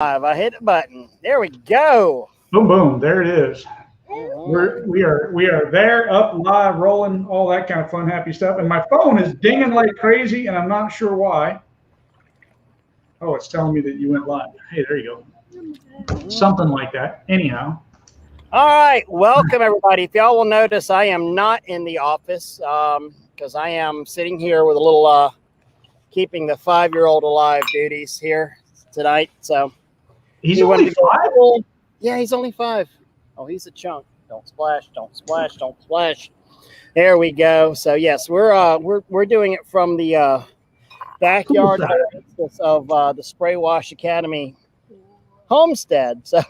I hit the button. There we go. Boom, boom. There it is. Mhm. We are there, up, live, rolling, all that kind of fun, happy stuff. And my phone is dinging like crazy, and I'm not sure why. Oh, it's telling me that you went live. Hey, there you go. Something like that. Anyhow. All right, welcome everybody. If y'all will notice, I am not in the office because I am sitting here with a little keeping the 5-year-old alive duties here tonight. So He's he wanted only to go- 5? Yeah, he's only 5. Oh, he's a chunk. Don't splash! Don't splash! Don't splash! There we go. So yes, we're doing it from the backyard of the Spray Wash Academy homestead. So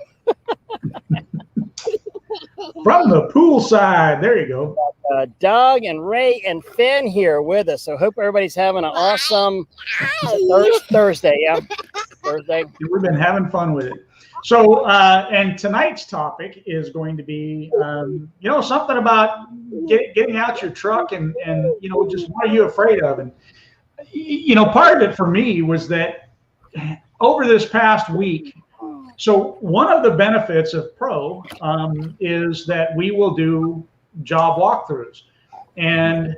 From the poolside. There you go. Doug and Ray and Finn here with us. So hope everybody's having an awesome Thursday. Yeah, Thursday. We've been having fun with it. So, and tonight's topic is going to be, something about getting out your truck and just what are you afraid of? And, part of it for me was that over this past week, so one of the benefits of Pro is that we will do job walkthroughs. And,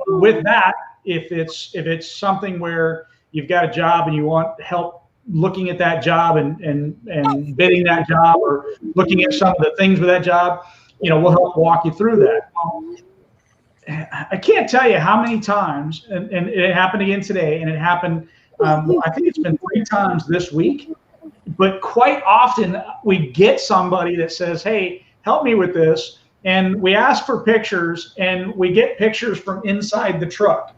with that, if it's something where you've got a job and you want help looking at that job and bidding that job or looking at some of the things with that job, we'll help walk you through that. I can't tell you how many times, and it happened again today, and it happened, I think it's been 3 times this week, but quite often we get somebody that says, hey, help me with this, and we ask for pictures, and we get pictures from inside the truck,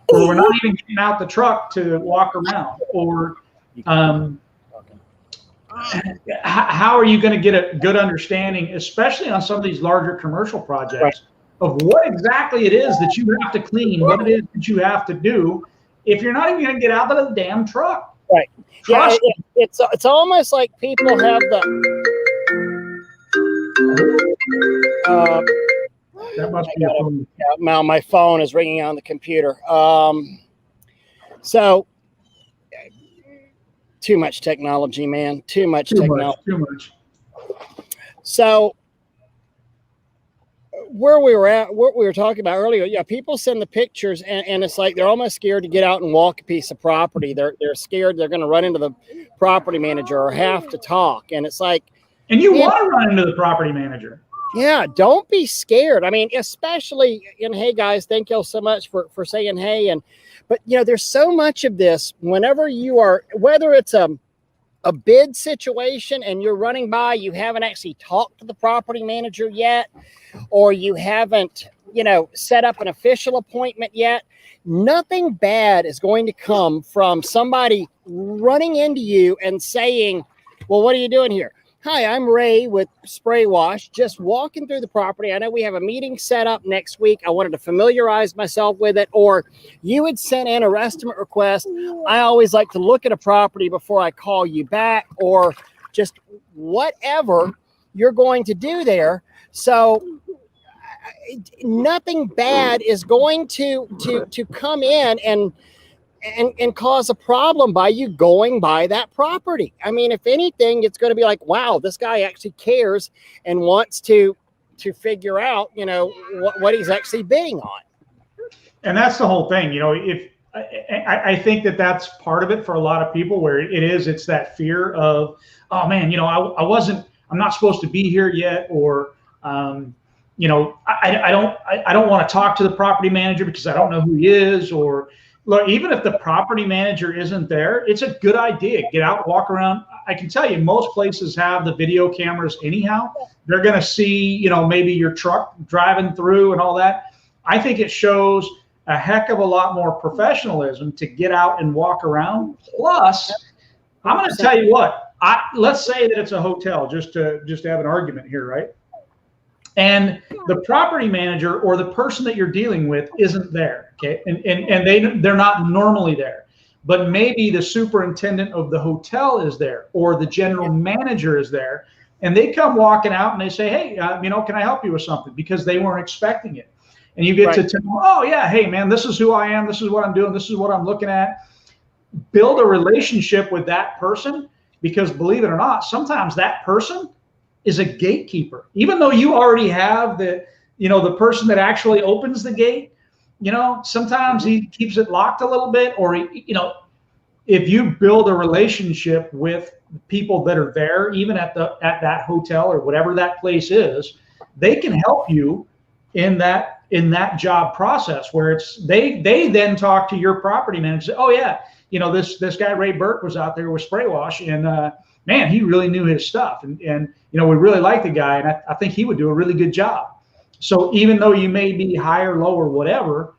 or we're not even getting out the truck to walk around, or how are you going to get a good understanding, especially on some of these larger commercial projects, of what exactly it is that you have to clean, what it is that you have to do, if you're not even going to get out of the damn truck. Right. Yeah, it's almost like people have the. That must be a phone. Now my phone is ringing on the computer. So too much technology, man. Too much technology. Too much. So where we were at, what we were talking about earlier, yeah, people send the pictures and it's like they're almost scared to get out and walk a piece of property. They're scared they're going to run into the property manager or have to talk. And it's like, and you want to run into the property manager. Yeah, don't be scared. I mean, especially, and hey guys, thank y'all so much for saying hey. But there's so much of this whenever you are, whether it's a bid situation and you're running by, you haven't actually talked to the property manager yet, or you haven't, set up an official appointment yet. Nothing bad is going to come from somebody running into you and saying, well, what are you doing here? Hi, I'm Ray with Spray Wash, just walking through the property. I know we have a meeting set up next week. I wanted to familiarize myself with it. Or you had sent in a estimate request. I always like to look at a property before I call you back, or just whatever you're going to do there. So nothing bad is going to come in and cause a problem by you going by that property. I mean, if anything, it's going to be like, wow, this guy actually cares and wants to figure out, what he's actually bidding on. And that's the whole thing. If I think that's part of it for a lot of people, where it's that fear of, oh man, I'm not supposed to be here yet, or I don't want to talk to the property manager because I don't know who he is, or look, even if the property manager isn't there, it's a good idea. Get out, walk around. I can tell you, most places have the video cameras anyhow. They're going to see, maybe your truck driving through and all that. I think it shows a heck of a lot more professionalism to get out and walk around. Plus, I'm going to tell you what, let's say that it's a hotel, just to have an argument here, right? And the property manager or the person that you're dealing with isn't there, okay? And they're not normally there. But maybe the superintendent of the hotel is there, or the general manager is there, and they come walking out and they say, hey, can I help you with something? Because they weren't expecting it. And you get to tell them, oh yeah, hey man, this is who I am, this is what I'm doing, this is what I'm looking at. Build a relationship with that person because believe it or not, sometimes that person is a gatekeeper. Even though you already have the person that actually opens the gate, sometimes he keeps it locked a little bit, or if you build a relationship with people that are there, even at that hotel or whatever that place is, they can help you in that job process, where they then talk to your property manager, say, oh yeah, this guy Ray Burke was out there with spray wash, and man, he really knew his stuff, and we really like the guy, and I think he would do a really good job. So even though you may be higher, lower, whatever,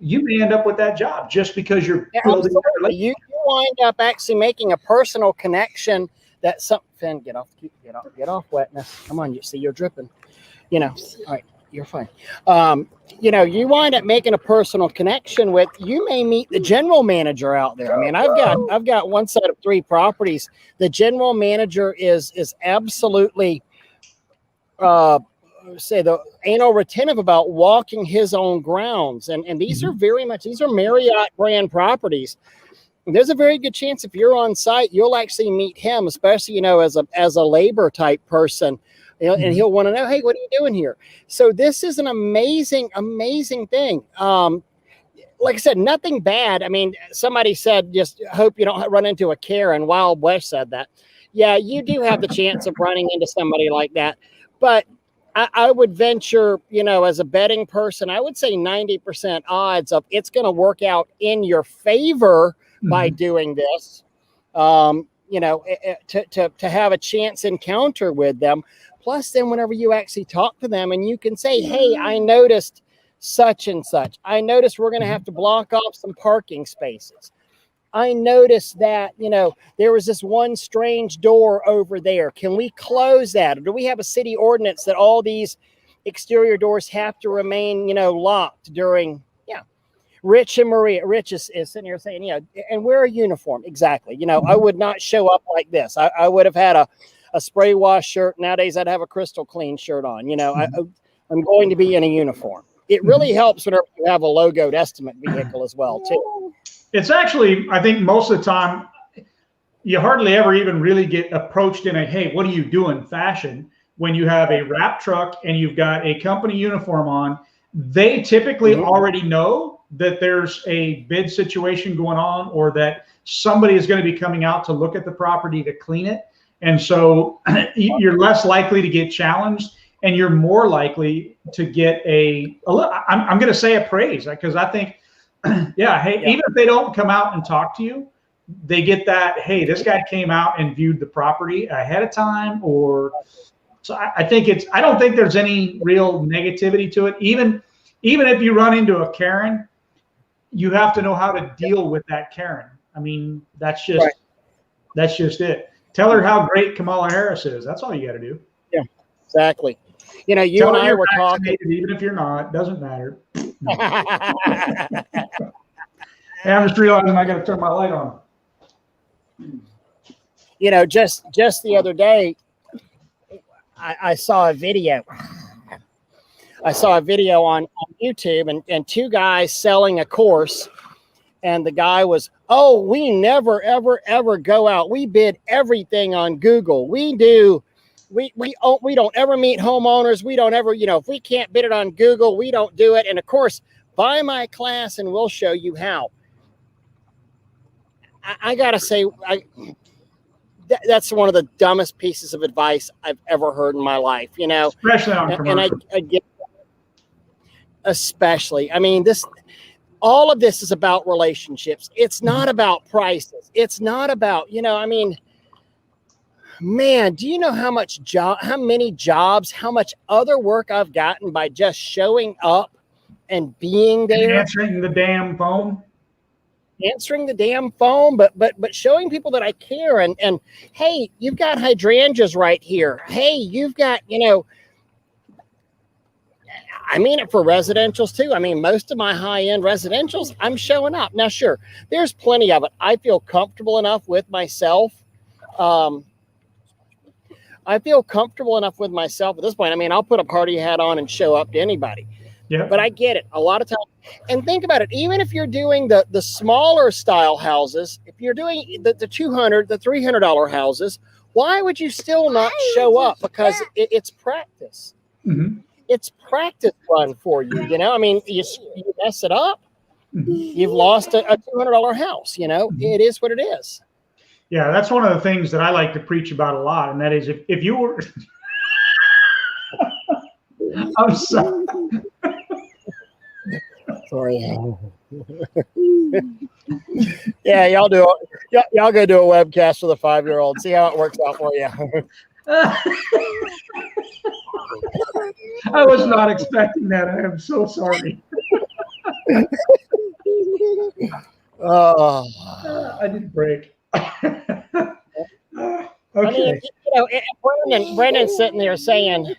you may end up with that job just because you're building that relationship. You wind up actually making a personal connection that something. Get off wetness. Come on, you see you're dripping. All right, you're fine. You wind up making a personal connection with. You may meet the general manager out there. I mean, I've got one set of 3 properties. The general manager is absolutely say the anal retentive about walking his own grounds, and these are these are Marriott brand properties. There's a very good chance if you're on site, you'll actually meet him, especially as a labor type person, and he'll want to know, hey, what are you doing here? So this is an amazing thing. Like I said, nothing bad. I mean, somebody said, just hope you don't run into a Karen. Wild West said that. Yeah, you do have the chance of running into somebody like that, but I would venture, as a betting person, I would say 90% odds of it's going to work out in your favor by doing this, to have a chance encounter with them. Plus, then whenever you actually talk to them and you can say, hey, I noticed such and such. I noticed we're going to have to block off some parking spaces. I noticed that, there was this one strange door over there. Can we close that? Or do we have a city ordinance that all these exterior doors have to remain, locked during, Rich and Maria. Rich is sitting here saying, and wear a uniform. Exactly. I would not show up like this. I would have had a spray wash shirt. Nowadays, I'd have a crystal clean shirt on. I'm going to be in a uniform. It really helps whenever you have a logoed estimate vehicle as well, too. It's actually, I think most of the time, you hardly ever even really get approached in a, hey, what are you doing fashion when you have a wrap truck and you've got a company uniform on. They typically already know that there's a bid situation going on, or that somebody is going to be coming out to look at the property to clean it. And so you're less likely to get challenged, and you're more likely to get I'm going to say a praise, because I think, even if they don't come out and talk to you, they get that, hey, this guy came out and viewed the property ahead of time. So I don't think there's any real negativity to it. Even if you run into a Karen, you have to know how to deal with that Karen. I mean, that's just it. Tell her how great Kamala Harris is. That's all you got to do. Yeah, exactly. You and I were talking. Even if you're not, doesn't matter. Hey, I'm just realizing I got to turn my light on. Just the other day, I saw a video. I saw a video on YouTube, and 2 guys selling a course, and the guy was, oh, we never, ever, ever go out. We bid everything on Google. We don't ever meet homeowners. We don't ever, if we can't bid it on Google, we don't do it. And of course, buy my class and we'll show you how. I gotta say, that's one of the dumbest pieces of advice I've ever heard in my life, Especially on commercial. And I get, especially, I mean, all of this is about relationships. It's not about prices. It's not about, man, do you know how many jobs, how much other work I've gotten by just showing up and being there, and answering the damn phone, but showing people that I care, and hey, you've got hydrangeas right here. Hey, you've got, I mean it for residentials too. I mean, most of my high-end residentials, I'm showing up. Now, sure, there's plenty of it. I feel comfortable enough with myself. At this point. I mean, I'll put a party hat on and show up to anybody. Yeah. But I get it. A lot of times, And think about it. Even if you're doing the smaller style houses, if you're doing the $200, the $300 houses, why would you still not show up? Because it's practice. Mm-hmm. It's practice run for you. You know, I mean, you mess it up, Mm-hmm. you've lost a $200 house. You know, it is what it is. Yeah, that's one of the things that I like to preach about a lot, and that is if you were, I'm sorry. Sorry. Yeah, y'all do it. Y'all go do a webcast with a 5-year-old. See how it works out for you. I was not expecting that. I am so sorry. Oh. I didn't break. Okay. I mean, you know, Brendan's sitting there saying,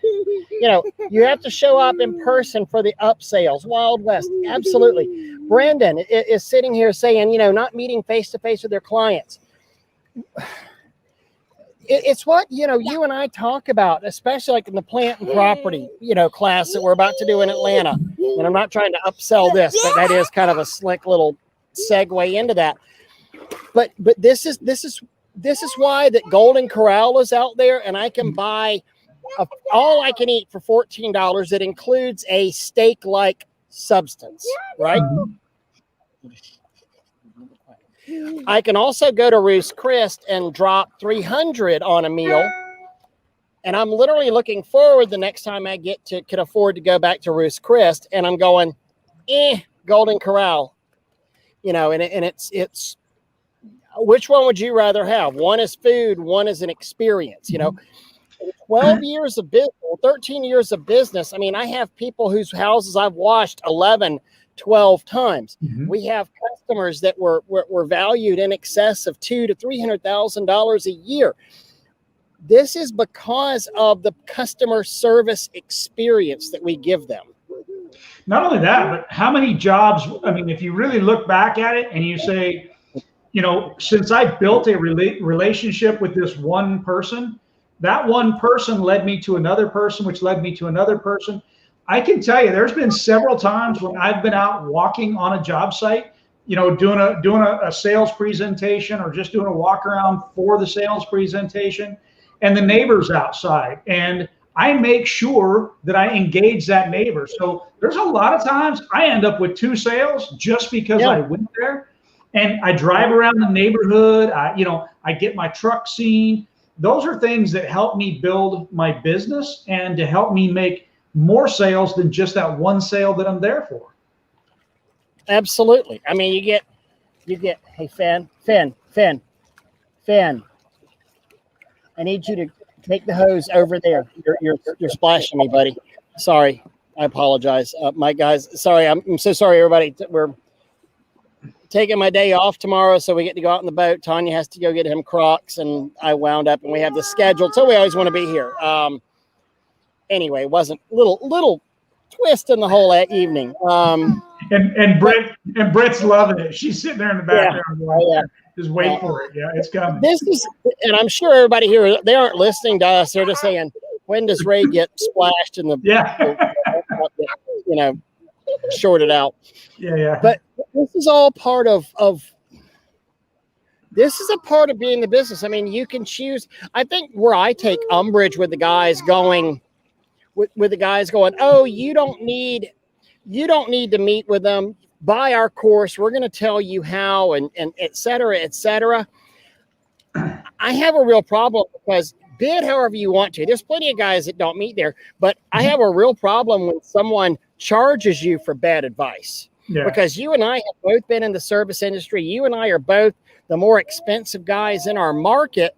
you know, you have to show up in person for the upsales, Wild West. Absolutely. Brendan is sitting here saying, you know, not meeting face to face with their clients. It's what, you know, you and I talk about, especially like in the plant and property, you know, class that we're about to do in Atlanta. And I'm not trying to upsell this, but that is kind of a slick little segue into that. But this is why that Golden Corral is out there, and I can buy all I can eat for $14 that includes a steak-like substance, right? I can also go to Ruth's Chris and drop $300 on a meal, and I'm literally looking forward the next time I can afford to go back to Ruth's Chris, and I'm going, Golden Corral, you know, and it's. Which one would you rather have? One is food, one is an experience, you know. 12 years of business, 13 years of business. I mean, I have people whose houses I've washed 11, 12 times. Mm-hmm. We have customers that were valued in excess of $200,000 to $300,000 a year. This is because of the customer service experience that we give them. Not only that, but how many jobs, I mean, if you really look back at it and you say, you know, since I built a relationship with this one person, that one person led me to another person, which led me to another person. I can tell you, there's been several times when I've been out walking on a job site, you know, doing a sales presentation or just doing a walk around for the sales presentation, and the neighbor's outside, and I make sure that I engage that neighbor. So there's a lot of times I end up with 2 sales just because I went there. And I drive around the neighborhood. I get my truck seen. Those are things that help me build my business and to help me make more sales than just that one sale that I'm there for. Absolutely. I mean, you get. Hey, Finn. I need you to take the hose over there. You're splashing me, buddy. Sorry. I apologize. My guys. Sorry. I'm so sorry, everybody. We're taking my day off tomorrow, so we get to go out in the boat. Tanya has to go get him Crocs, and I wound up, and we have the scheduled, so we always want to be here. Anyway, it wasn't little twist in the whole evening. And Brett's loving it. She's sitting there in the background, just wait for it. Yeah, it's coming. This is, and I'm sure everybody here, they aren't listening to us. They're just saying, when does Ray get splashed in the, you know, shorted out? Yeah. But this is all part of this is a part of being the business. I mean, you can choose. I think where I take umbrage with the guys going, oh, you don't need to meet with them. Buy our course. We're going to tell you how, and et cetera, et cetera. I have a real problem because bid however you want to. There's plenty of guys that don't meet there, but I have a real problem when someone charges you for bad advice. Yeah. Because you and I have both been in the service industry. You and I are both the more expensive guys in our market.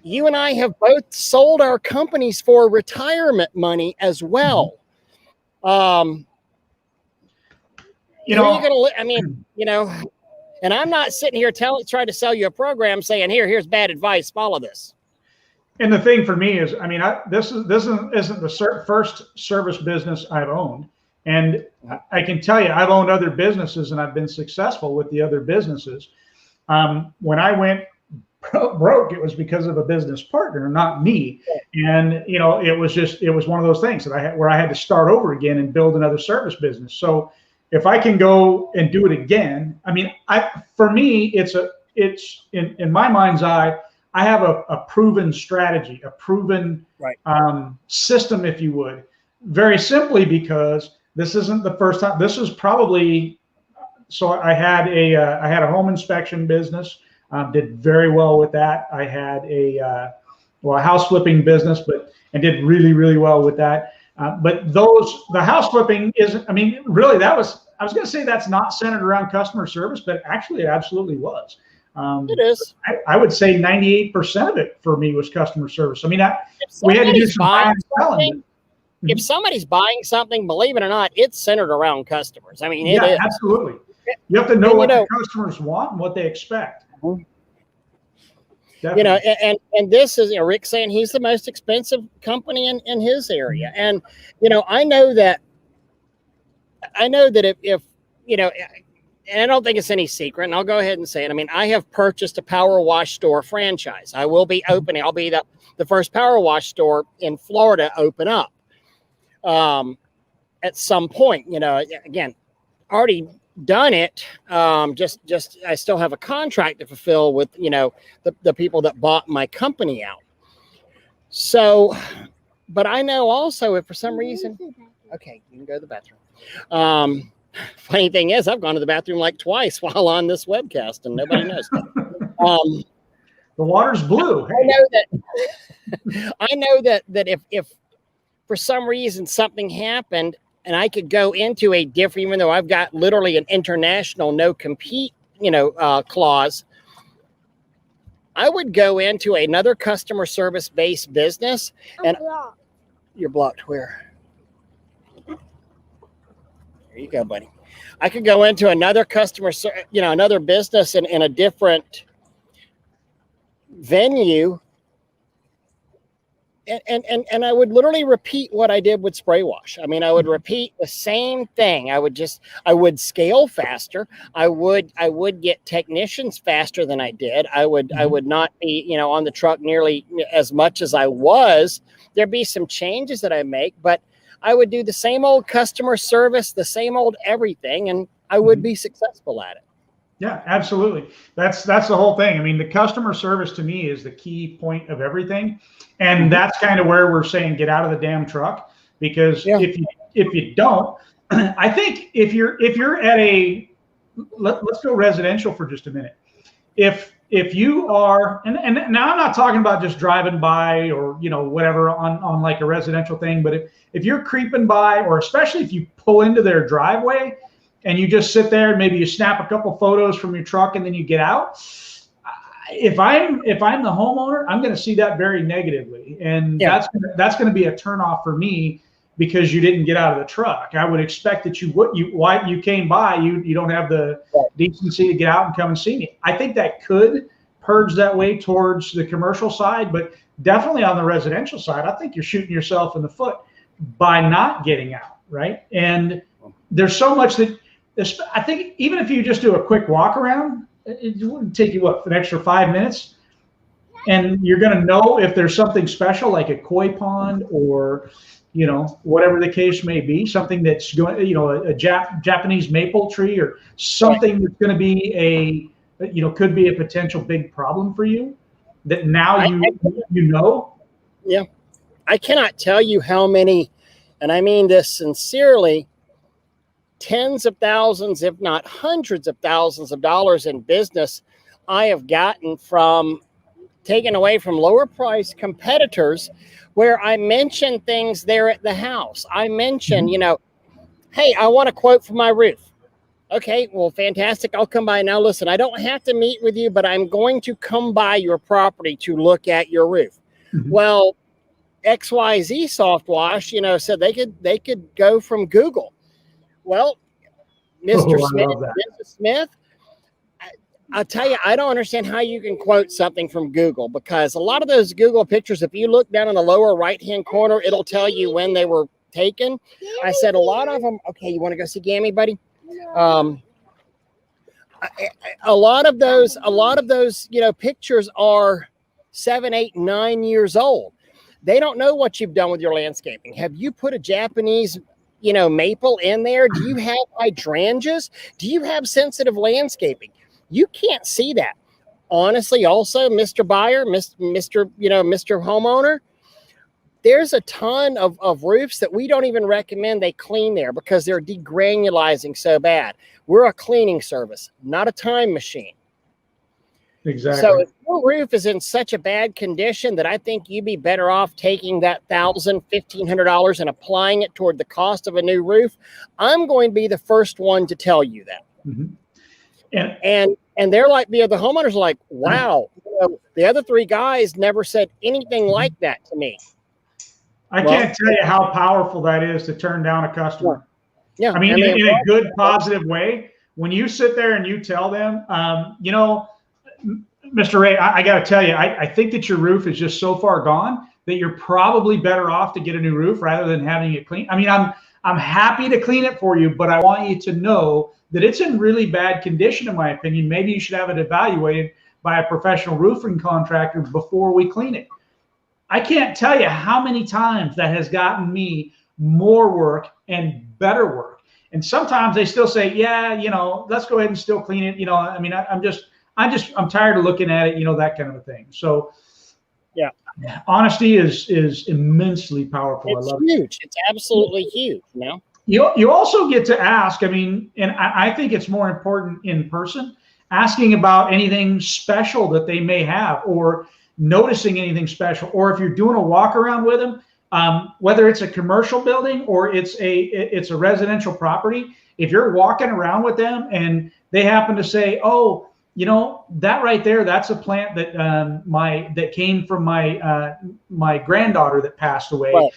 You and I have both sold our companies for retirement money as well. And I'm not sitting here trying to sell you a program saying, here's bad advice, follow this. And the thing for me is, I mean, this isn't the first service business I've owned. And I can tell you, I've owned other businesses and I've been successful with the other businesses. When I went broke, it was because of a business partner, not me. And, you know, it was one of those things that where I had to start over again and build another service business. So, if I can go and do it again, I mean, for me, it's in my mind's eye, I have a proven strategy, a proven Right. system, if you would, very simply because this isn't the first time. This is probably, so I had a home inspection business, did very well with that. I had a house flipping business, and did really, really well with that. But the house flipping isn't, I mean, really I was going to say that's not centered around customer service, but actually it absolutely was. It is. I would say 98% of it for me was customer service. I mean, we had to do some buying and selling. If somebody's buying something, believe it or not, it's centered around customers. I mean, it is. Absolutely. You have to know what the customers want and what they expect. You know, and this is, Rick saying he's the most expensive company in his area. And, I know that if you know, and I don't think it's any secret, and I'll go ahead and say it. I mean, I have purchased a power wash store franchise. I will be opening, I'll be the first power wash store in Florida open up at some point. Again, already done it. Just I still have a contract to fulfill with, the people that bought my company out. So, but I know also if for some reason, okay, you can go to the bathroom. Funny thing is, I've gone to the bathroom like twice while on this webcast, and nobody knows. The water's blue. I know that if for some reason something happened and I could go into a different, even though I've got literally an international no compete, clause, I would go into another customer service based business. You're blocked where? There you go, buddy. I could go into another another business in a different venue, and I would literally repeat what I did with spray wash. I mean, I would repeat the same thing. I would scale faster. I would get technicians faster than I did. I would not be, on the truck nearly as much as I was. There'd be some changes that I make, but I would do the same old customer service, the same old everything, and I would be successful at it. Yeah, absolutely. That's the whole thing. I mean, the customer service to me is the key point of everything. And that's kind of where we're saying get out of the damn truck, because if you don't, I think if you're at let's go residential for just a minute. If you are, and now I'm not talking about just driving by or, whatever on like a residential thing, but if you're creeping by, or especially if you pull into their driveway and you just sit there and maybe you snap a couple photos from your truck and then you get out. If I'm the homeowner, I'm going to see that very negatively. And that's going to be a turnoff for me, because you didn't get out of the truck. I would expect that why you came by, you don't have the decency to get out and come and see me. I think that could purge that way towards the commercial side, but definitely on the residential side, I think you're shooting yourself in the foot by not getting out, right? And there's so much that I think even if you just do a quick walk around, it wouldn't take you an extra 5 minutes, and you're going to know if there's something special like a koi pond or whatever the case may be, something that's going, a Japanese maple tree or something that's going to be could be a potential big problem for you, that now Yeah. I cannot tell you how many, and I mean this sincerely, tens of thousands, if not hundreds of thousands of dollars in business I have gotten from taken away from lower price competitors, where I mention things there at the house. I mention, hey, I want a quote for my roof. Okay, well, fantastic. I'll come by. Now, listen, I don't have to meet with you, but I'm going to come by your property to look at your roof. Well, XYZ Soft Wash, said they could go from Google. Well, Mr. Smith, I'll tell you, I don't understand how you can quote something from Google, because a lot of those Google pictures, if you look down in the lower right-hand corner, it'll tell you when they were taken. I said a lot of them. Okay, you want to go see Gammy, buddy? A lot of those, pictures are 7, 8, 9 years old. They don't know what you've done with your landscaping. Have you put a Japanese maple in there? Do you have hydrangeas? Do you have sensitive landscaping? You can't see that. Honestly, also, Mr. Buyer, Mr. Homeowner, there's a ton of roofs that we don't even recommend they clean there because they're degranulizing so bad. We're a cleaning service, not a time machine. Exactly. So if your roof is in such a bad condition that I think you'd be better off taking that $1,000, $1,500 and applying it toward the cost of a new roof, I'm going to be the first one to tell you that. Mm-hmm. And they're like, the homeowners are like, wow, the other three guys never said anything like that to me. I can't tell you how powerful that is to turn down a customer. Yeah. I mean, in a good, positive way. When you sit there and you tell them, Mr. Ray, I got to tell you, I think that your roof is just so far gone that you're probably better off to get a new roof rather than having it clean. I mean, I'm happy to clean it for you, but I want you to know that it's in really bad condition, in my opinion. Maybe you should have it evaluated by a professional roofing contractor before we clean it. I can't tell you how many times that has gotten me more work and better work. And sometimes they still say, yeah, let's go ahead and still clean it. I mean, I'm tired of looking at it, that kind of a thing. So yeah, honesty is immensely powerful. It's I love huge. It's absolutely huge. You also get to ask, I mean, and I think it's more important in person, asking about anything special that they may have, or noticing anything special, or if you're doing a walk around with them, whether it's a commercial building or it's a residential property, if you're walking around with them and they happen to say, oh, that right there, that's a plant that that came from my granddaughter that passed away, right.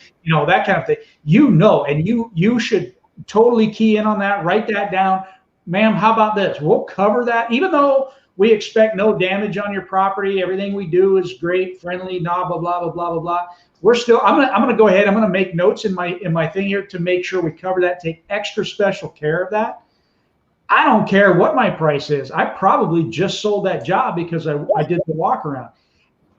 That kind of thing, and you should totally key in on that, write that down. Ma'am, how about this? We'll cover that, even though we expect no damage on your property. Everything we do is great, friendly, blah, blah, blah, blah, blah, blah, blah. We're still, I'm gonna go ahead. I'm gonna make notes in my thing here to make sure we cover that, take extra special care of that. I don't care what my price is. I probably just sold that job because I did the walk around.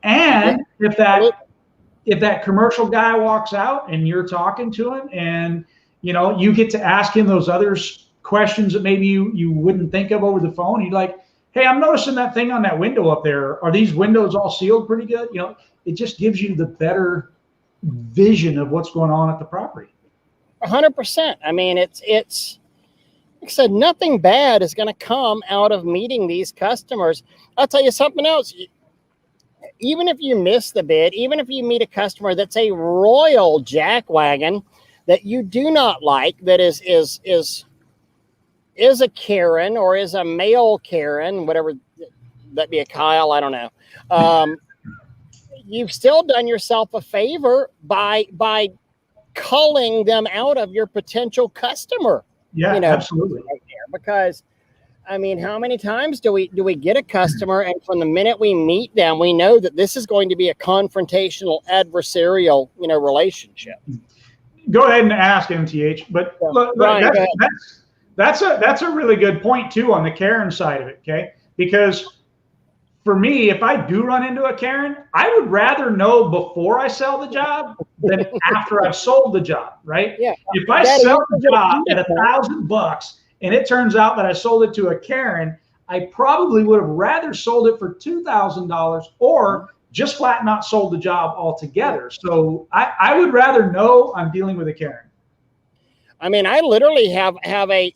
And if that commercial guy walks out and you're talking to him and, you get to ask him those other questions that maybe you wouldn't think of over the phone. You're like, hey, I'm noticing that thing on that window up there. Are these windows all sealed pretty good? It just gives you the better vision of what's going on at the property. 100%. I mean, it's like I said, nothing bad is going to come out of meeting these customers. I'll tell you something else. Even if you miss the bid, even if you meet a customer that's a royal jackwagon that you do not like, that is a Karen or is a male Karen, whatever that be, a Kyle, I don't know. You've still done yourself a favor by culling them out of your potential customer. Yeah, absolutely. Right there. Because, I mean, how many times do we get a customer and from the minute we meet them, we know that this is going to be a confrontational, adversarial, relationship. Go ahead and ask, MTH. But look, that's a really good point too on the Karen side of it. Okay, because for me, if I do run into a Karen, I would rather know before I sell the job than after I've sold the job, right? Yeah. If I sell the job at $1,000 and it turns out that I sold it to a Karen, I probably would have rather sold it for $2,000 or just flat not sold the job altogether. So I would rather know I'm dealing with a Karen. I mean, I literally have I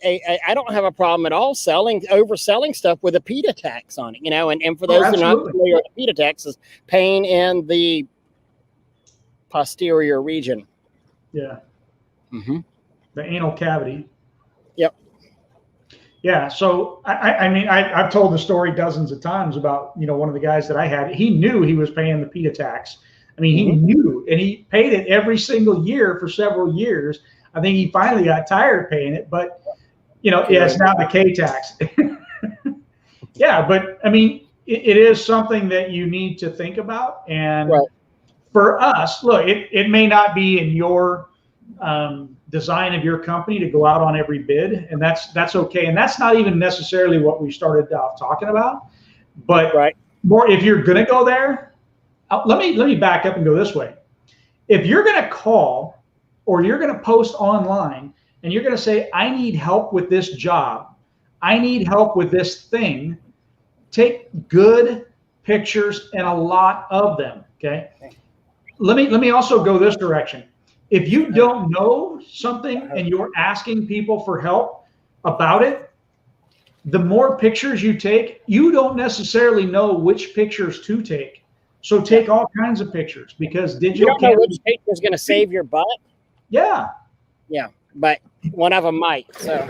don't have a problem at all overselling stuff with a PITA tax on it, and for those who are not familiar with the PITA tax is pain in the posterior region. Yeah. Mm-hmm. The anal cavity. Yep. Yeah. So I mean, I've told the story dozens of times about, one of the guys that I had, he knew he was paying the PITA tax. I mean, he knew, and he paid it every single year for several years. I think he finally got tired of paying it, but it's now the K tax. Yeah, but I mean, it is something that you need to think about. And for us, look, it may not be in your design of your company to go out on every bid, and that's okay. And that's not even necessarily what we started off talking about. But more, if you're going to go there, let me back up and go this way. If you're going to call or you're going to post online and you're going to say, I need help with this job. I need help with this thing. Take good pictures and a lot of them. Okay. Let me also go this direction. If you don't know something and you're asking people for help about it, the more pictures you take, you don't necessarily know which pictures to take. So take all kinds of pictures, because digital. You don't know which picture is going to save your butt. Yeah. Yeah, but one of them might. So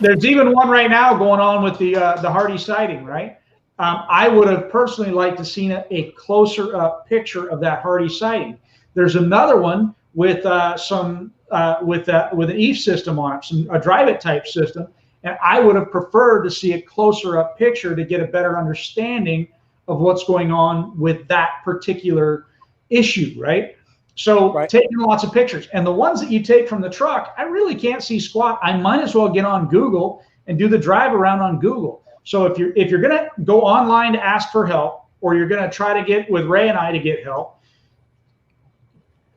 there's even one right now going on with the Hardy sighting, right? I would have personally liked to seen a closer up picture of that Hardy sighting. There's another one with with an EVE system on it, a drive it type system, and I would have preferred to see a closer up picture to get a better understanding of what's going on with that particular issue, right? So taking lots of pictures, and the ones that you take from the truck, I really can't see squat. I might as well get on Google and do the drive around on Google. So if you're gonna go online to ask for help, or you're gonna try to get with Ray and I to get help,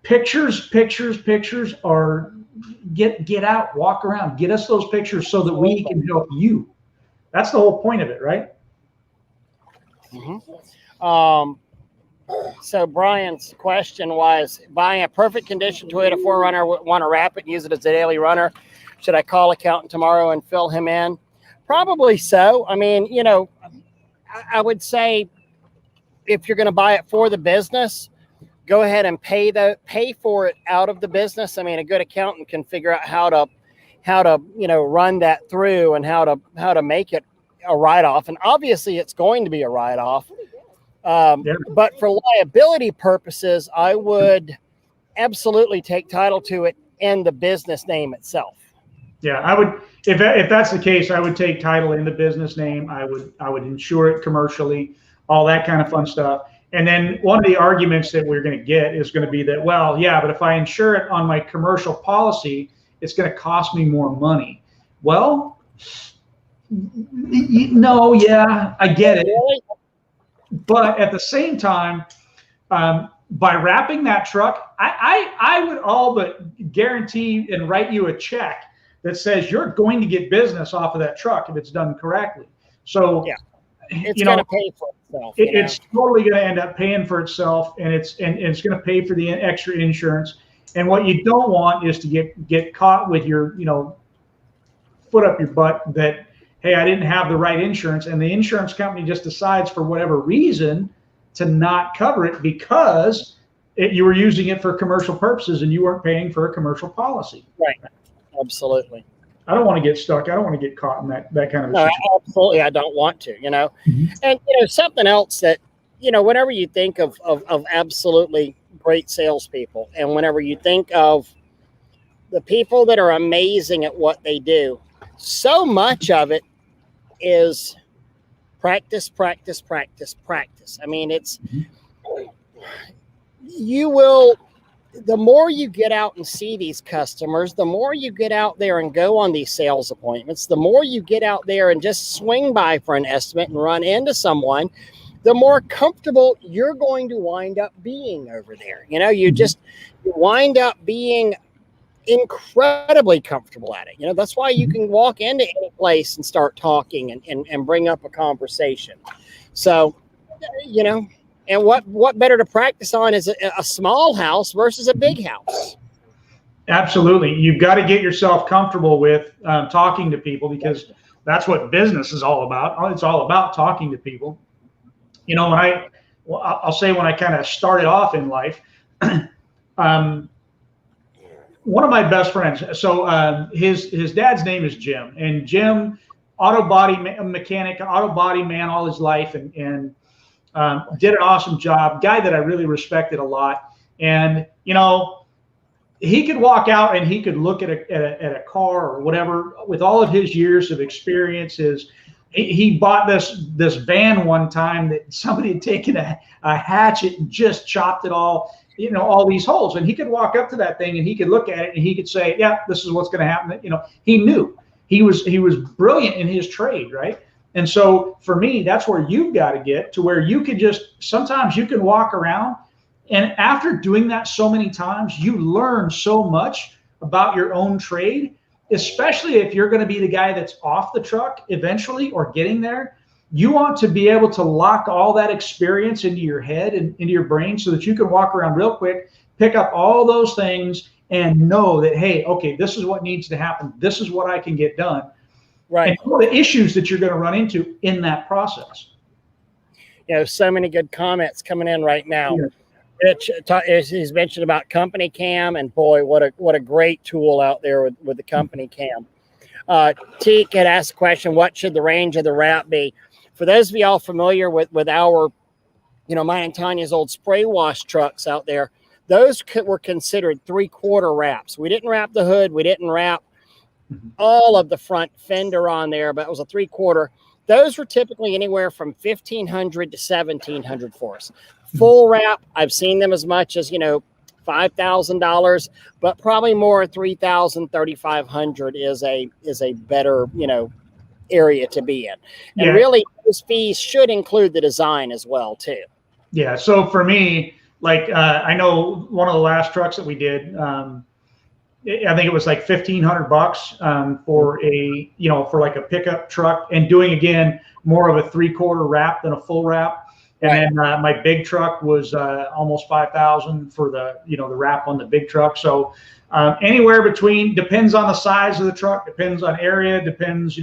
pictures are get out, walk around, get us those pictures so that we can help you. That's the whole point of it, right? Mm-hmm. So Brian's question was, buying a perfect condition Toyota 4Runner, want to wrap it and use it as a daily runner. Should I call accountant tomorrow and fill him in? Probably so. I mean, you know, I would say if you're going to buy it for the business, go ahead and pay for it out of the business. I mean, a good accountant can figure out how to run that through and how to make it a write-off. And obviously it's going to be a write-off. But for liability purposes, I would absolutely take title to it in the business name itself. Yeah, I would, if that's the case, I would take title in the business name. I would insure it commercially, all that kind of fun stuff. And then one of the arguments that we're going to get is going to be that, well, yeah, but if I insure it on my commercial policy, it's going to cost me more money. Well, no, yeah, I get it. But at the same time, by wrapping that truck, I would all but guarantee and write you a check that says you're going to get business off of that truck if it's done correctly. So yeah, it's going to pay for itself. It's totally going to end up paying for itself, and it's going to pay for the extra insurance. And what you don't want is to get caught with your foot up your butt that, hey, I didn't have the right insurance, and the insurance company just decides for whatever reason to not cover it because you were using it for commercial purposes and you weren't paying for a commercial policy. Right. Absolutely. I don't want to get stuck. I don't want to get caught in that kind of a situation. Absolutely. I don't want to, Mm-hmm. And, something else that, whenever you think of absolutely great salespeople, and whenever you think of the people that are amazing at what they do, so much of it is practice. I mean, it's, the more you get out and see these customers, the more you get out there and go on these sales appointments, the more you get out there and just swing by for an estimate and run into someone, the more comfortable you're going to wind up being over there. You wind up being incredibly comfortable at it. That's why you can walk into any place and start talking and bring up a conversation. So, and what better to practice on is a small house versus a big house. Absolutely. You've got to get yourself comfortable with talking to people, because that's what business is all about. It's all about talking to people. I'll say when I kind of started off in life, one of my best friends, so his dad's name is Jim, and Jim, auto body mechanic, auto body man all his life, and did an awesome job. Guy that I really respected a lot. And, he could walk out and he could look at a car or whatever with all of his years of experiences. He bought this van one time that somebody had taken a hatchet and just chopped it all these holes. And he could walk up to that thing and he could look at it and he could say, yeah, this is what's going to happen. He knew. He was brilliant in his trade, right? And so for me, that's where you've got to get to, where you could sometimes you can walk around, and after doing that so many times, you learn so much about your own trade especially if you're going to be the guy that's off the truck eventually or getting there, you want to be able to lock all that experience into your head and into your brain so that you can walk around real quick, pick up all those things and know that, hey, okay, this is what needs to happen. This is what I can get done. Right. And all the issues that you're going to run into in that process. So many good comments coming in right now. Yeah. Rich, he's mentioned about Company Cam, and boy, what a great tool out there with the Company Cam. Teak had asked the question, what should the range of the wrap be? For those of y'all familiar with our, mine and Tanya's old spray wash trucks out there, those were considered 3/4 wraps. We didn't wrap the hood. We didn't wrap all of the front fender on there, but it was a 3/4. Those were typically anywhere from $1,500 to $1,700 for us. Full wrap, I've seen them as much as, $5,000, but probably more $3,000, $3,500 is a better, area to be in. And really, those fees should include the design as well, too. Yeah. So for me, like, I know one of the last trucks that we did, I think it was like $1,500 for a, for like a pickup truck, and doing, again, more of a 3/4 wrap than a full wrap. And then my big truck was almost $5,000 for the, the wrap on the big truck. So anywhere between, depends on the size of the truck, depends on area, depends.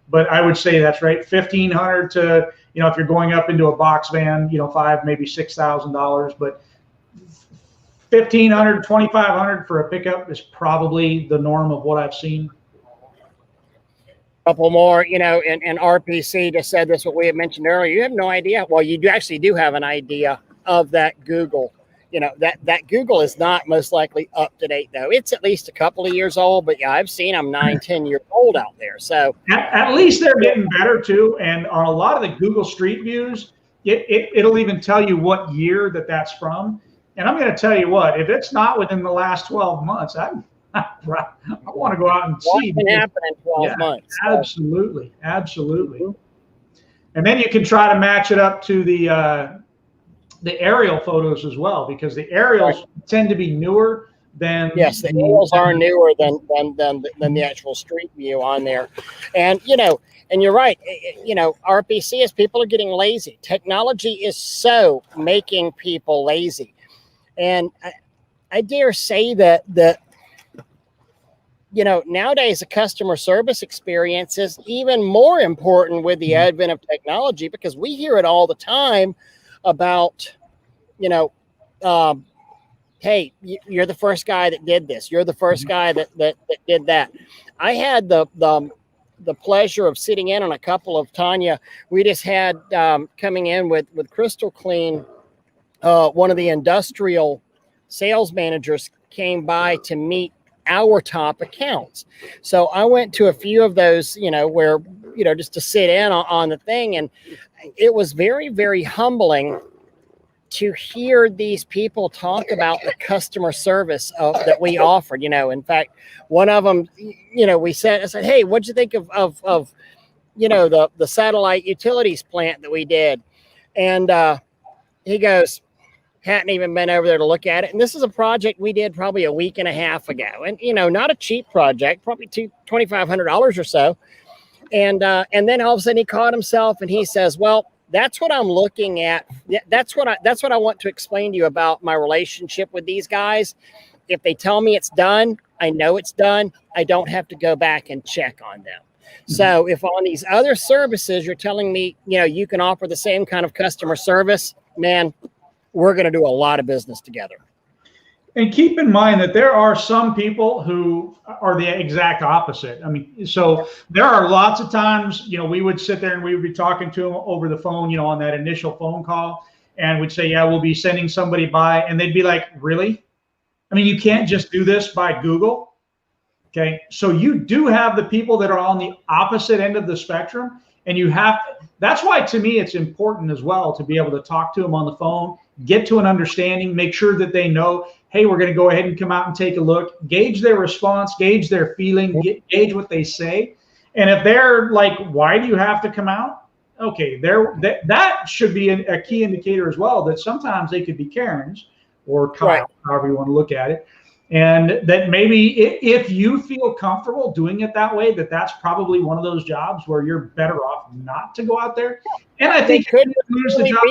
But I would say that's right, $1,500 to, if you're going up into a box van, $5,000, maybe $6,000. But $1,500, $2,500 for a pickup is probably the norm of what I've seen. Couple more, and RPC just said this, what we had mentioned earlier. You have no idea. Well, you actually do have an idea of that Google. That Google is not most likely up to date, though. It's at least a couple of years old, but yeah, I've seen them 9, 10 years old out there. So at least they're getting better too. And on a lot of the Google Street Views, it'll even tell you what year that's from. And I'm going to tell you what, if it's not within the last 12 months, I want to go out and see. What can happen in 12 months? Absolutely. And then you can try to match it up to the aerial photos as well, because the aerials tend to be newer than. Yes, the aerials are newer than the actual street view on there. And, and you're right, RPC is people are getting lazy. Technology is so making people lazy. And I dare say that nowadays the customer service experience is even more important with the advent of technology, because we hear it all the time about, hey, you're the first guy that did this. You're the first guy that did that. I had the pleasure of sitting in on a couple of Tanya. We just had coming in with Crystal Clean. One of the industrial sales managers came by to meet our top accounts. So I went to a few of those, where, just to sit in on the thing. And it was very, very humbling to hear these people talk about the customer service that we offered. In fact, one of them, I said, hey, what'd you think of the satellite utilities plant that we did? And he goes, hadn't even been over there to look at it. And this is a project we did probably a week and a half ago. And, not a cheap project, probably $2,500 or so. And then all of a sudden he caught himself and he says, well, that's what I'm looking at. That's what I want to explain to you about my relationship with these guys. If they tell me it's done, I know it's done. I don't have to go back and check on them. Mm-hmm. So if on these other services, you're telling me, you can offer the same kind of customer service, man, we're going to do a lot of business together. And keep in mind that there are some people who are the exact opposite. I mean, so there are lots of times, we would sit there and we would be talking to them over the phone, on that initial phone call, and we'd say, yeah, we'll be sending somebody by, and they'd be like, really? I mean, you can't just do this by Google. Okay. So you do have the people that are on the opposite end of the spectrum, and that's why, to me, it's important as well to be able to talk to them on the phone, get to an understanding, make sure that they know, hey, we're going to go ahead and come out and take a look, gauge their response, gauge their feeling, gauge what they say. And if they're like, why do you have to come out? Okay, that should be a key indicator as well, that sometimes they could be Karens or Kyle, however you want to look at it. And that maybe if you feel comfortable doing it that way, that's probably one of those jobs where you're better off not to go out there. And I think could lose the job.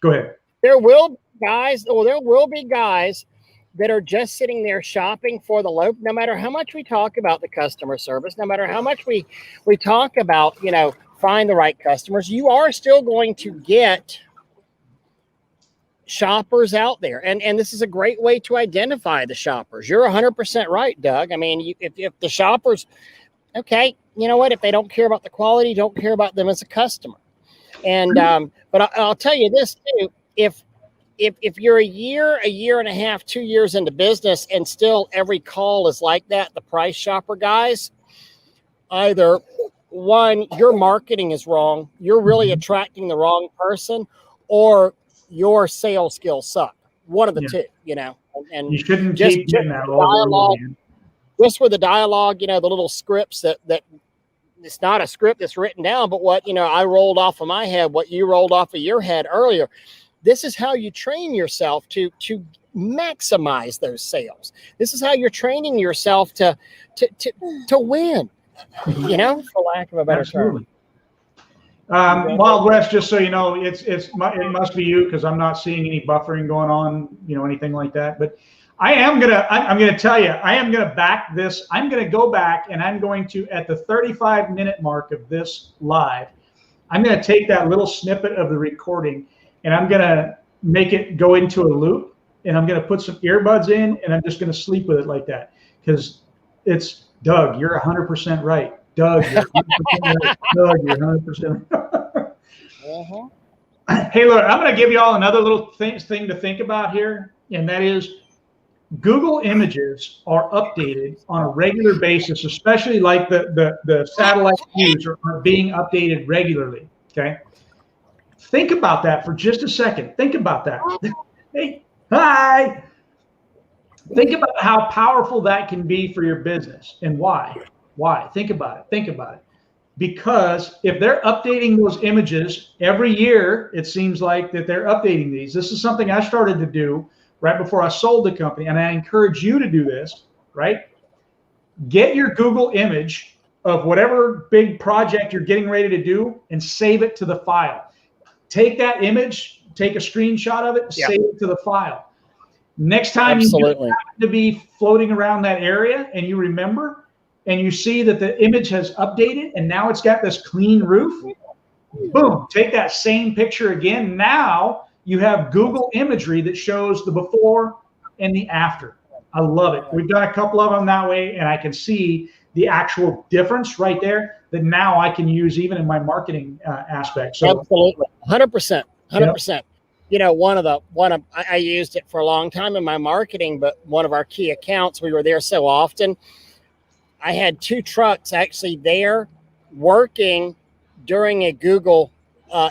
Go ahead. There will be guys that are just sitting there shopping for the low. No matter how much we talk about the customer service, no matter how much we talk about, find the right customers, you are still going to get shoppers out there. And this is a great way to identify the shoppers. You're 100% right, Doug. I mean, if the shoppers, okay, you know what? If they don't care about the quality, don't care about them as a customer. And but I'll tell you this too: if you're a year and a half, 2 years into business, and still every call is like that, the price shopper guys, either one, your marketing is wrong, you're really attracting the wrong person, or your sales skills suck. One of the two, And you shouldn't keep getting that dialogue. Just with the dialogue, the little scripts that it's not a script that's written down, but what, I rolled off of my head, what you rolled off of your head earlier. This is how you train yourself to maximize those sales. This is how you're training yourself to win, for lack of a better term. Wild West, just so you know, it must be you, because I'm not seeing any buffering going on, anything like that. But I'm gonna tell you, I am gonna back this. I'm gonna go back, and I'm going to, at the 35-minute mark of this live, I'm gonna take that little snippet of the recording, and I'm gonna make it go into a loop, and I'm gonna put some earbuds in, and I'm just gonna sleep with it like that, because it's Doug. You're 100% right. Doug, you're 100% right. Doug, you're 100% right. Hey, look, I'm gonna give you all another little thing to think about here, and that is, Google Images are updated on a regular basis, especially like the satellite views are being updated regularly. Okay. Think about that for just a second. Think about that. Hey, hi. Think about how powerful that can be for your business, and why. Why? Think about it. Think about it. Because if they're updating those images every year, it seems like that they're updating these. This is something I started to do right before I sold the company, and I encourage you to do this, right? Get your Google image of whatever big project you're getting ready to do and save it to the file. Take that image, take a screenshot of it, save it to the file. Next time you happen to be floating around that area and you remember, and you see that the image has updated and now it's got this clean roof, boom, take that same picture again. Now you have Google imagery that shows the before and the after. I love it. We've done a couple of them that way, and I can see the actual difference right there that now I can use even in my marketing aspect. So absolutely, 100%, 100%. Yep. I used it for a long time in my marketing, but one of our key accounts, we were there so often. I had 2 trucks actually there working during a Google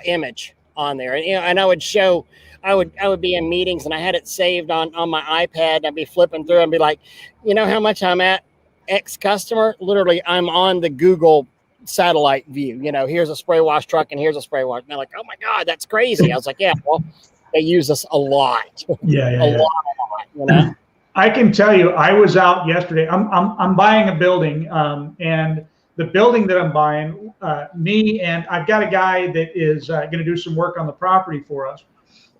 image on there, and I would show, I would be in meetings, and I had it saved on my iPad, and I'd be flipping through and be like, how much I'm at X customer? Literally, I'm on the Google satellite view. Here's a spray wash truck and here's a spray wash. And they're like, oh my God, that's crazy. I was like, yeah, well, they use us a lot. A lot. I can tell you, I was out yesterday. I'm buying a building, and the building that I'm buying, me and I've got a guy that is going to do some work on the property for us,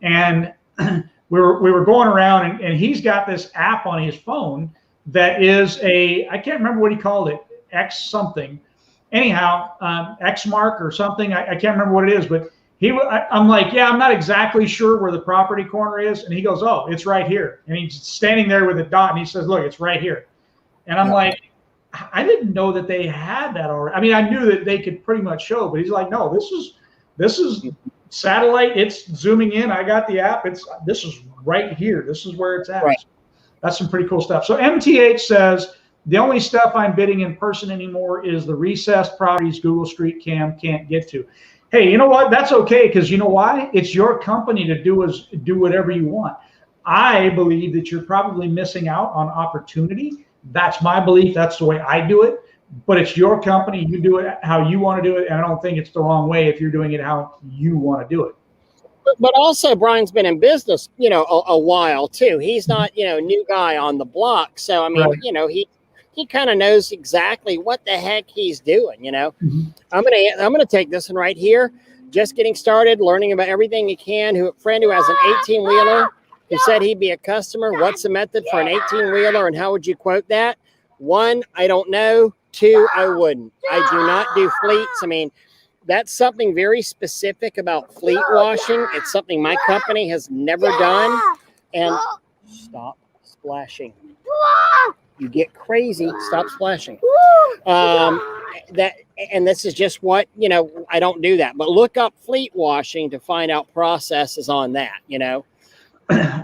and we were going around, and he's got this app on his phone that is I can't remember what he called it, X something. Anyhow, X mark or something. I can't remember what it is, but I'm like, yeah, I'm not exactly sure where the property corner is. And he goes, oh, it's right here. And he's standing there with a dot, and he says, look, it's right here. And I'm like, I didn't know that they had that already. I mean, I knew that they could pretty much show, but he's like, no, this is satellite. It's zooming in. I got the app. This is right here. This is where it's at. Right. That's some pretty cool stuff. So MTH says, the only stuff I'm bidding in person anymore is the recessed properties Google Street Cam can't get to. Hey, you know what? That's okay, because you know why? It's your company to do whatever you want. I believe that you're probably missing out on opportunity. That's my belief. That's the way I do it. But it's your company. You do it how you want to do it. And I don't think it's the wrong way if you're doing it how you want to do it. But also Brian's been in business, a while too. He's not, new guy on the block. So, I mean, Right. he kind of knows exactly what the heck he's doing, Mhm. I'm going to take this one right here. Just getting started, learning about everything you can. Friend who has an 18-wheeler who said he'd be a customer. What's the method for an 18-wheeler and how would you quote that? 1, I don't know. 2, I wouldn't. I do not do fleets. I mean, that's something very specific about fleet washing. It's something my company has never done. And stop splashing. You get crazy. Stop splashing. And this is just what, I don't do that. But look up fleet washing to find out processes on that, I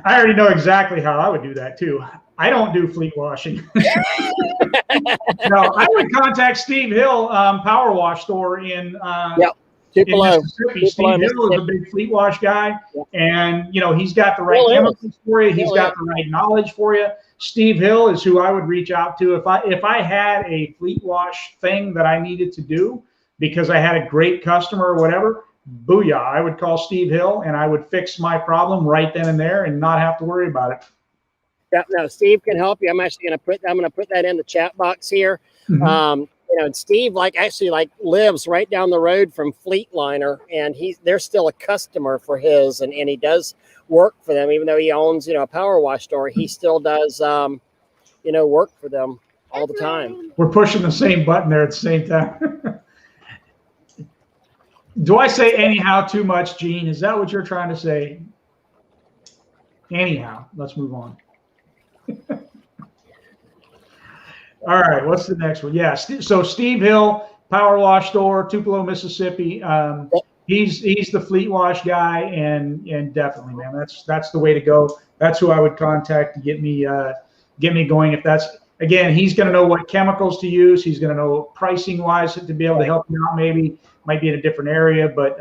already know exactly how I would do that too. I don't do fleet washing. No, I would contact Steve Hill, Power Wash store in Mississippi. Steve Hill is a big fleet wash guy, and he's got the right chemicals for you. He's got the right knowledge for you. Steve Hill is who I would reach out to if I had a fleet wash thing that I needed to do because I had a great customer or whatever. Booyah! I would call Steve Hill and I would fix my problem right then and there and not have to worry about it. Yeah, no, Steve can help you. I'm going to put that in the chat box here. Mm-hmm. And Steve actually lives right down the road from Fleetliner, and they're still a customer for his, and he does work for them, even though he owns, a power wash store. He still does, work for them all the time. We're pushing the same button there at the same time. Do I say anyhow too much, Gene? Is that what you're trying to say? Anyhow, let's move on. All right, what's the next one? Yeah, so Steve Hill, Power Wash Store, Tupelo, Mississippi. He's the fleet wash guy, and definitely, man, that's the way to go. That's who I would contact to get me going. If that's, again, he's going to know what chemicals to use. He's going to know pricing wise to be able to help you out. Maybe might be in a different area, but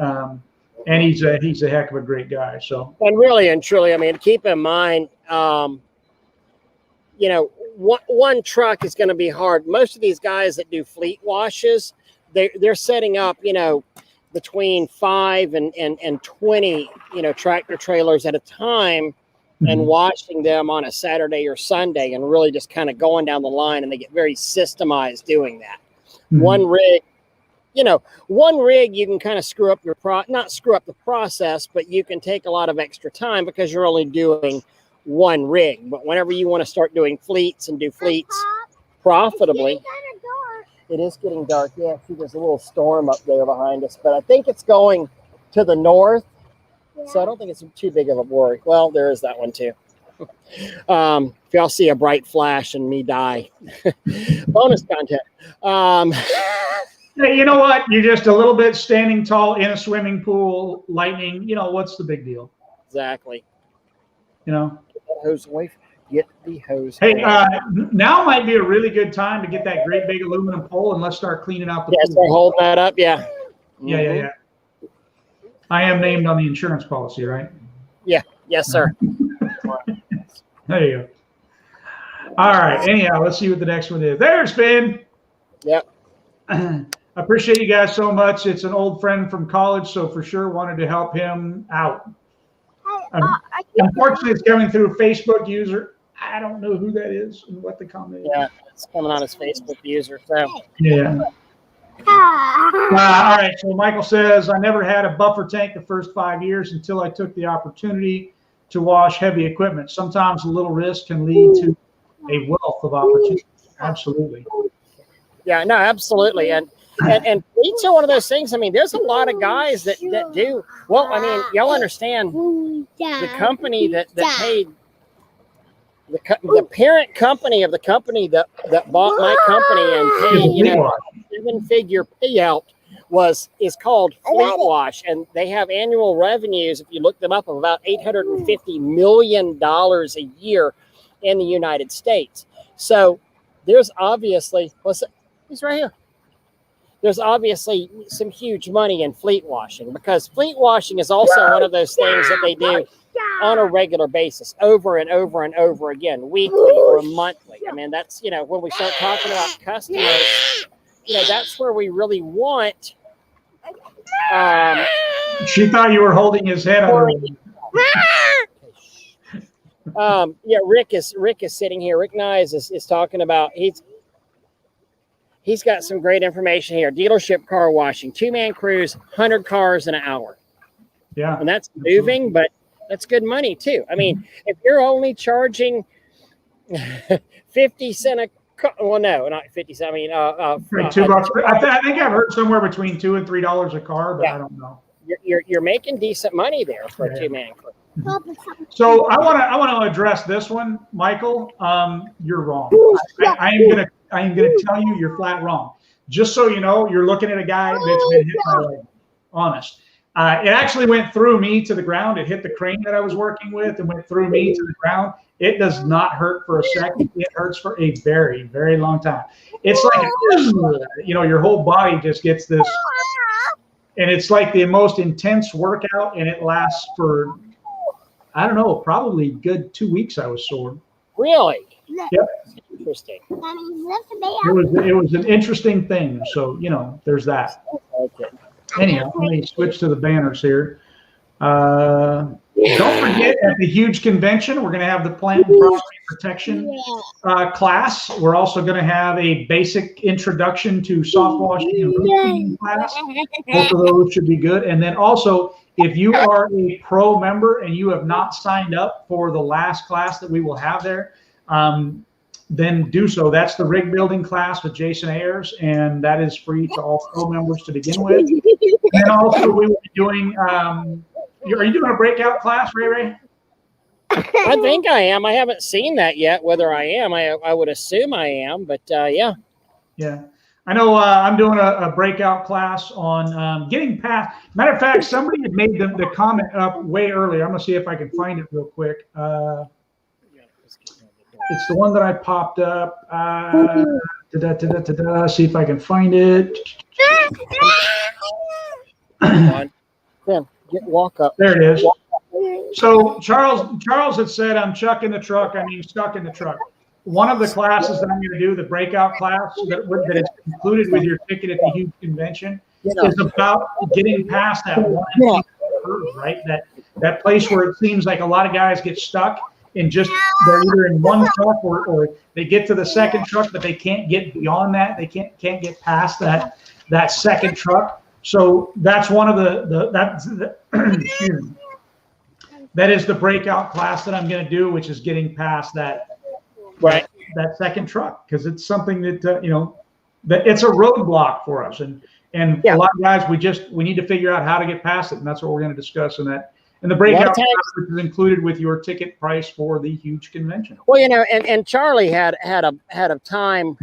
and he's a heck of a great guy. So, and really and truly, I mean, keep in mind, one truck is going to be hard. Most of these guys that do fleet washes, they're setting up, between 5 and 20, tractor trailers at a time and washing them on a Saturday or Sunday and really just kind of going down the line, and they get very systemized doing that. One rig, you can kind of not screw up the process, but you can take a lot of extra time because you're only doing one rig. But whenever you want to start doing fleets and do fleets profitably, it is getting dark. Yeah, see, there's a little storm up there behind us, but I think it's going to the north, so I don't think it's too big of a worry. Well, there is that one too. If y'all see a bright flash and me die, bonus content. Hey, you know what? You're just a little bit standing tall in a swimming pool, lightning. What's the big deal? Exactly. Get the hose away. Get the hose. Hey, now might be a really good time to get that great big aluminum pole and let's start cleaning out the pool. Yes, I hold that up. Yeah. Yeah. I am named on the insurance policy, right? Yeah. Yes, sir. There you go. All right. Anyhow, let's see what the next one is. There's Finn. Yep. I appreciate you guys so much. It's an old friend from college, so for sure wanted to help him out. Unfortunately, it's coming through a Facebook user. I don't know who that is and what the comment is. Yeah, it's coming on his Facebook user. So. Yeah. All right. So Michael says, I never had a buffer tank the first 5 years until I took the opportunity to wash heavy equipment. Sometimes a little risk can lead to a wealth of opportunity. Absolutely. Yeah, no, absolutely. And fleets are one of those things. I mean, there's a lot of guys that do. Well, I mean, y'all understand the company that paid the parent company of the company that bought my company and paid, 7-figure payout is called Fleet Wash, and they have annual revenues, if you look them up, of about $850 million a year in the United States. So there's obviously he's right here. There's obviously some huge money in fleet washing, because fleet washing is also one of those things that they do on a regular basis, over and over and over again, weekly or monthly. I mean, that's, when we start talking about customers, that's where we really want She thought you were holding his head under. Yeah, Rick is sitting here. Rick Nyes is talking about he's got some great information here. Dealership car washing, 2-man crews, 100 cars in an hour. Yeah, and that's moving, but that's good money too. I mean, if you're only charging 50 cent a car, well, no, not 50 cent. I mean, like $2. I think I've heard somewhere between $2 and $3 a car, but I don't know. You're making decent money there for a 2-man crew. So I want to address this one, Michael. You're wrong. I am gonna tell you you're flat wrong. Just so you know, you're looking at a guy that's been hit by lightning. Honest. It actually went through me to the ground. It hit the crane that I was working with and went through me to the ground. It does not hurt for a second. It hurts for a very, very long time. It's like, your whole body just gets this, and it's like the most intense workout, and it lasts for, I don't know, probably good 2 weeks. I was sore. Really? Yep. Interesting. It was an interesting thing. So, there's that. Okay. Anyhow, let me switch to the banners here. Don't forget, at the huge convention, we're going to have the plant and property protection class. We're also going to have a basic introduction to soft washing and roof cleaning class. Both of those should be good. And then also, if you are a pro member and you have not signed up for the last class that we will have there, then do so. That's the rig building class with Jason Ayers, and that is free to all pro members to begin with. And also, we will be doing. Are you doing a breakout class, Ray? I think I am. I haven't seen that yet. Whether I am, I would assume I am, but yeah. Yeah. I know I'm doing a breakout class on getting past. Matter of fact, somebody had made the comment up way earlier. I'm going to see if I can find it real quick. It's the one that I popped up. See if I can find it. Come on, walk up. There it is. So Charles had said, I'm stuck in the truck. One of the classes that I'm going to do, the breakout class that is included with your ticket at the huge convention, is about getting past that one curve, right? That place where it seems like a lot of guys get stuck and just they're either in one truck or they get to the second truck, but they can't get beyond that. They can't get past that second truck. So that's one of that is the breakout class that I'm going to do, which is getting past that second truck, because it's something that that it's a roadblock for us, and a lot of guys we need to figure out how to get past it, and that's what we're going to discuss in that. And the breakout class is included with your ticket price for the huge convention. Well, and Charlie had a time,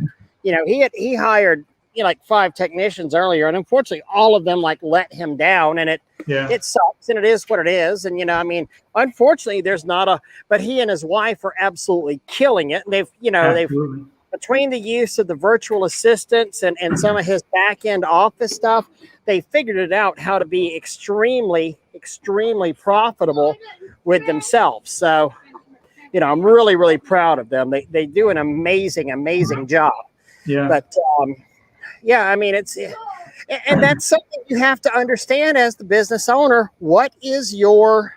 he hired like 5 technicians earlier, and unfortunately all of them let him down, and it sucks, and it is what it is. And unfortunately there's not but he and his wife are absolutely killing it. And they've between the use of the virtual assistants and some of his back end office stuff, they figured it out how to be extremely profitable with themselves. So I'm really, really proud of them. They do an amazing job. Yeah. But yeah, I mean, and that's something you have to understand as the business owner. What's your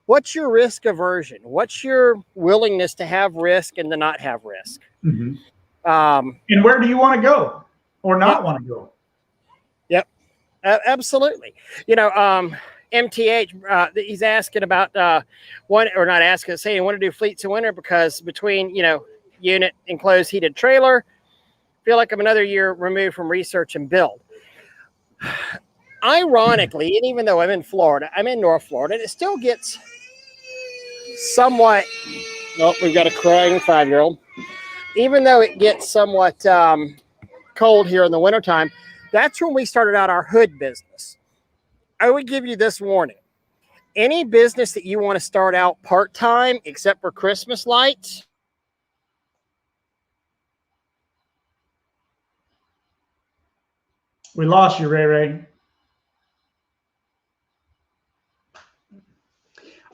risk aversion? What's your willingness to have risk and to not have risk? Mm-hmm. And where do you want to go or not want to go? Yep, absolutely. MTH, he's asking about saying he want to do fleets of winter because between, unit enclosed heated trailer, feel like I'm another year removed from research and build. Ironically, and even though I'm in Florida, I'm in North Florida, and it still gets somewhat, we've got a crying 5-year-old. Even though it gets somewhat cold here in the wintertime, that's when we started out our hood business. I would give you this warning. Any business that you want to start out part-time, except for Christmas lights, we lost you, Ray.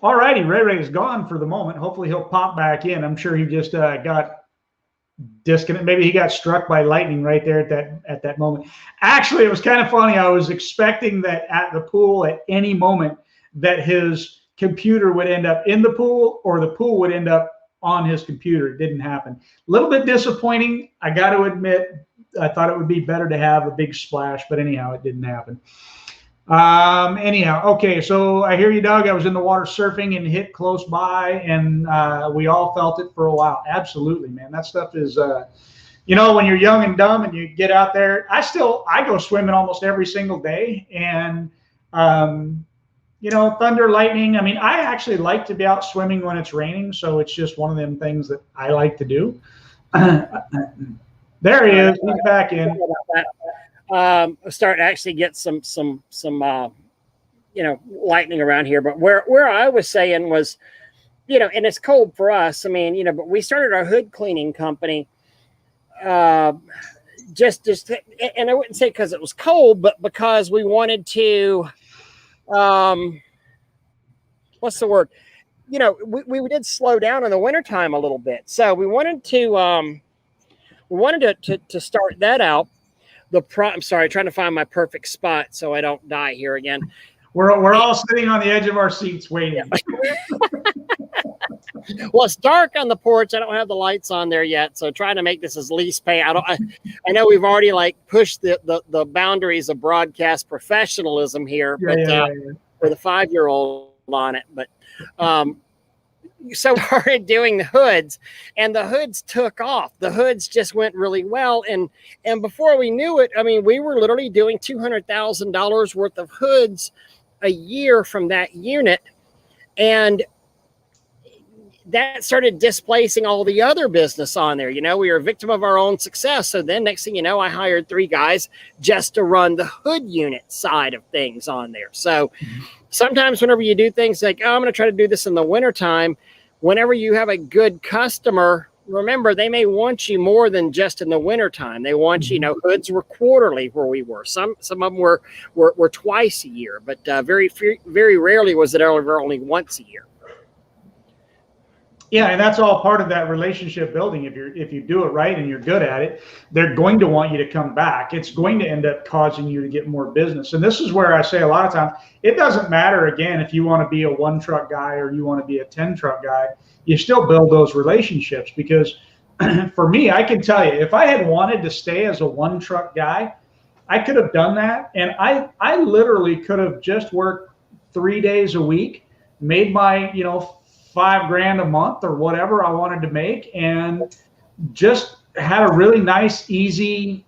All righty, Ray is gone for the moment. Hopefully he'll pop back in. I'm sure he just got disconnect. Maybe he got struck by lightning right there at that moment. Actually, it was kind of funny. I was expecting that at the pool at any moment that his computer would end up in the pool or the pool would end up on his computer. It didn't happen. A little bit disappointing, I got to admit. I thought it would be better to have a big splash, but anyhow, it didn't happen. Anyhow, okay, so I hear you, Doug. I was in the water surfing and hit close by, and we all felt it for a while. Absolutely, man. That stuff is, you know, when you're young and dumb and you get out there. I go swimming almost every single day, and you know, thunder, lightning. I mean, I actually like to be out swimming when it's raining, so it's just one of them things that I like to do. There he is. He's back in. Starting to actually get some you know, lightning around here. But where I was saying was, you know, and it's cold for us. I mean, you know, but we started our hood cleaning company. Just, and I wouldn't say because it was cold, but because we wanted to, what's the word? You know, we did slow down in the wintertime a little bit. So we wanted to start that out. I'm sorry, trying to find my perfect spot so I don't die here again. We're all sitting on the edge of our seats waiting. Well, it's dark on the porch. I don't have the lights on there yet, so trying to make this as least pay. I know we've already like pushed the boundaries of broadcast professionalism here, but for the 5-year-old on it. But so we started doing the hoods, and the hoods took off. The hoods just went really well, and before we knew it, I mean, we were literally doing $200,000 worth of hoods a year from that unit, and that started displacing all the other business on there. You know, we were a victim of our own success. So then next thing you know, I hired 3 guys just to run the hood unit side of things on there. So sometimes whenever you do things like, oh, I'm going to try to do this in the wintertime, whenever you have a good customer, remember, they may want you more than just in the wintertime. They want you know, hoods were quarterly where we were. Some of them were twice a year, but very rarely was it ever only once a year. Yeah, and that's all part of that relationship building. If you do it right and you're good at it, they're going to want you to come back. It's going to end up causing you to get more business. And this is where I say a lot of times, it doesn't matter, again, if you want to be a 1-truck guy or you want to be a 10-truck guy, you still build those relationships. Because for me, I can tell you, if I had wanted to stay as a 1-truck guy, I could have done that. And I literally could have just worked 3 days a week, made my, you know, $5,000 a month or whatever I wanted to make, and just had a really nice, easy,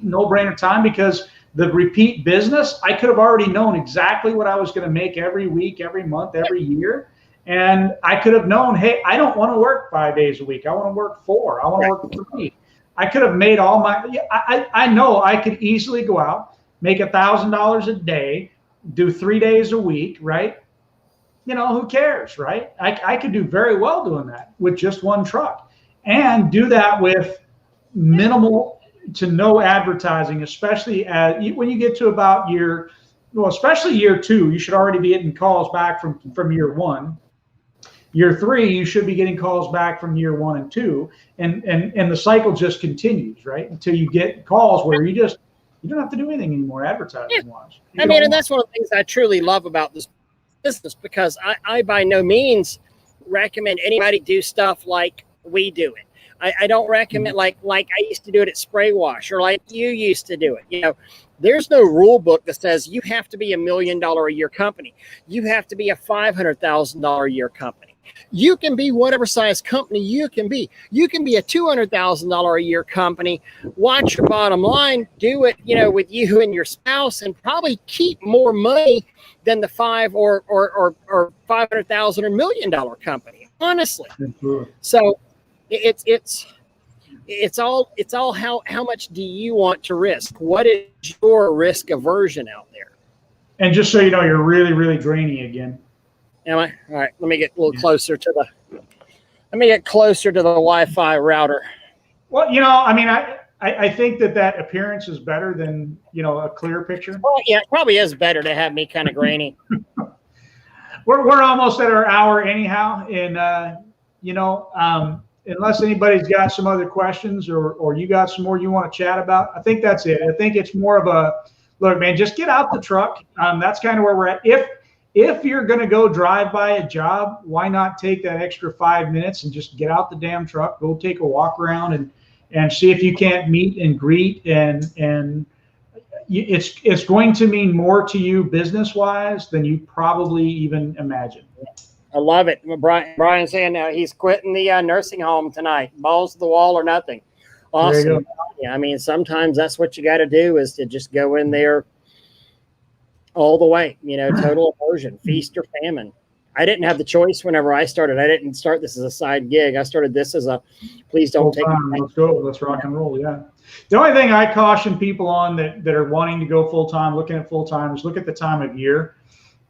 no-brainer time, because the repeat business, I could have already known exactly what I was going to make every week, every month, every year. And I could have known, hey, I don't want to work 5 days a week. I want to work 4. I want to work 3. I could have made all my, I know I could easily go out, make $1,000 a day, do 3 days a week, right? You know, who cares, right? I could do very well doing that with just 1 truck, and do that with minimal to no advertising, especially when you get to about especially year 2, you should already be getting calls back from year 1. Year 3, you should be getting calls back from year 1 and 2, and the cycle just continues, right? Until you get calls where you don't have to do anything anymore advertising wise. I mean, and that's one of the things I truly love about this business, because I by no means recommend anybody do stuff like we do it. I don't recommend like I used to do it at Spray Wash, or like you used to do it. You know, there's no rule book that says you have to be $1 million a year company. You have to be a $500,000 a year company. You can be whatever size company you can be. You can be a $200,000 a year company. Watch your bottom line. Do it, you know, with you and your spouse, and probably keep more money than the $500,000 or $500,000 or $1 million company. Honestly, so it's all how much do you want to risk? What is your risk aversion out there? And just so you know, you're really, really grainy again. Am I? All right. Let me get a little closer to the Wi-Fi router. Well, you know, I mean, I think that appearance is better than, you know, a clear picture. Well, yeah, it probably is better to have me kind of grainy. We're almost at our hour anyhow, and you know, unless anybody's got some other questions or you got some more you want to chat about, I think that's it. I think it's more of a look, man, just get out the truck. That's kind of where we're at. If you're going to go drive by a job, why not take that extra 5 minutes and just get out the damn truck, go take a walk around and see if you can't meet and greet and it's going to mean more to you business-wise than you probably even imagine. I love it. Brian saying he's quitting the nursing home tonight. Balls to the wall or nothing. Awesome. Yeah, I mean, sometimes that's what you got to do is to just go in there all the way, total immersion, feast or famine. I didn't have the choice whenever I started. I didn't start this as a side gig. I started this as a please don't take it. Let's go. Let's rock and roll. Yeah. The only thing I caution people on that are wanting to go full-time, looking at full-time, is look at the time of year.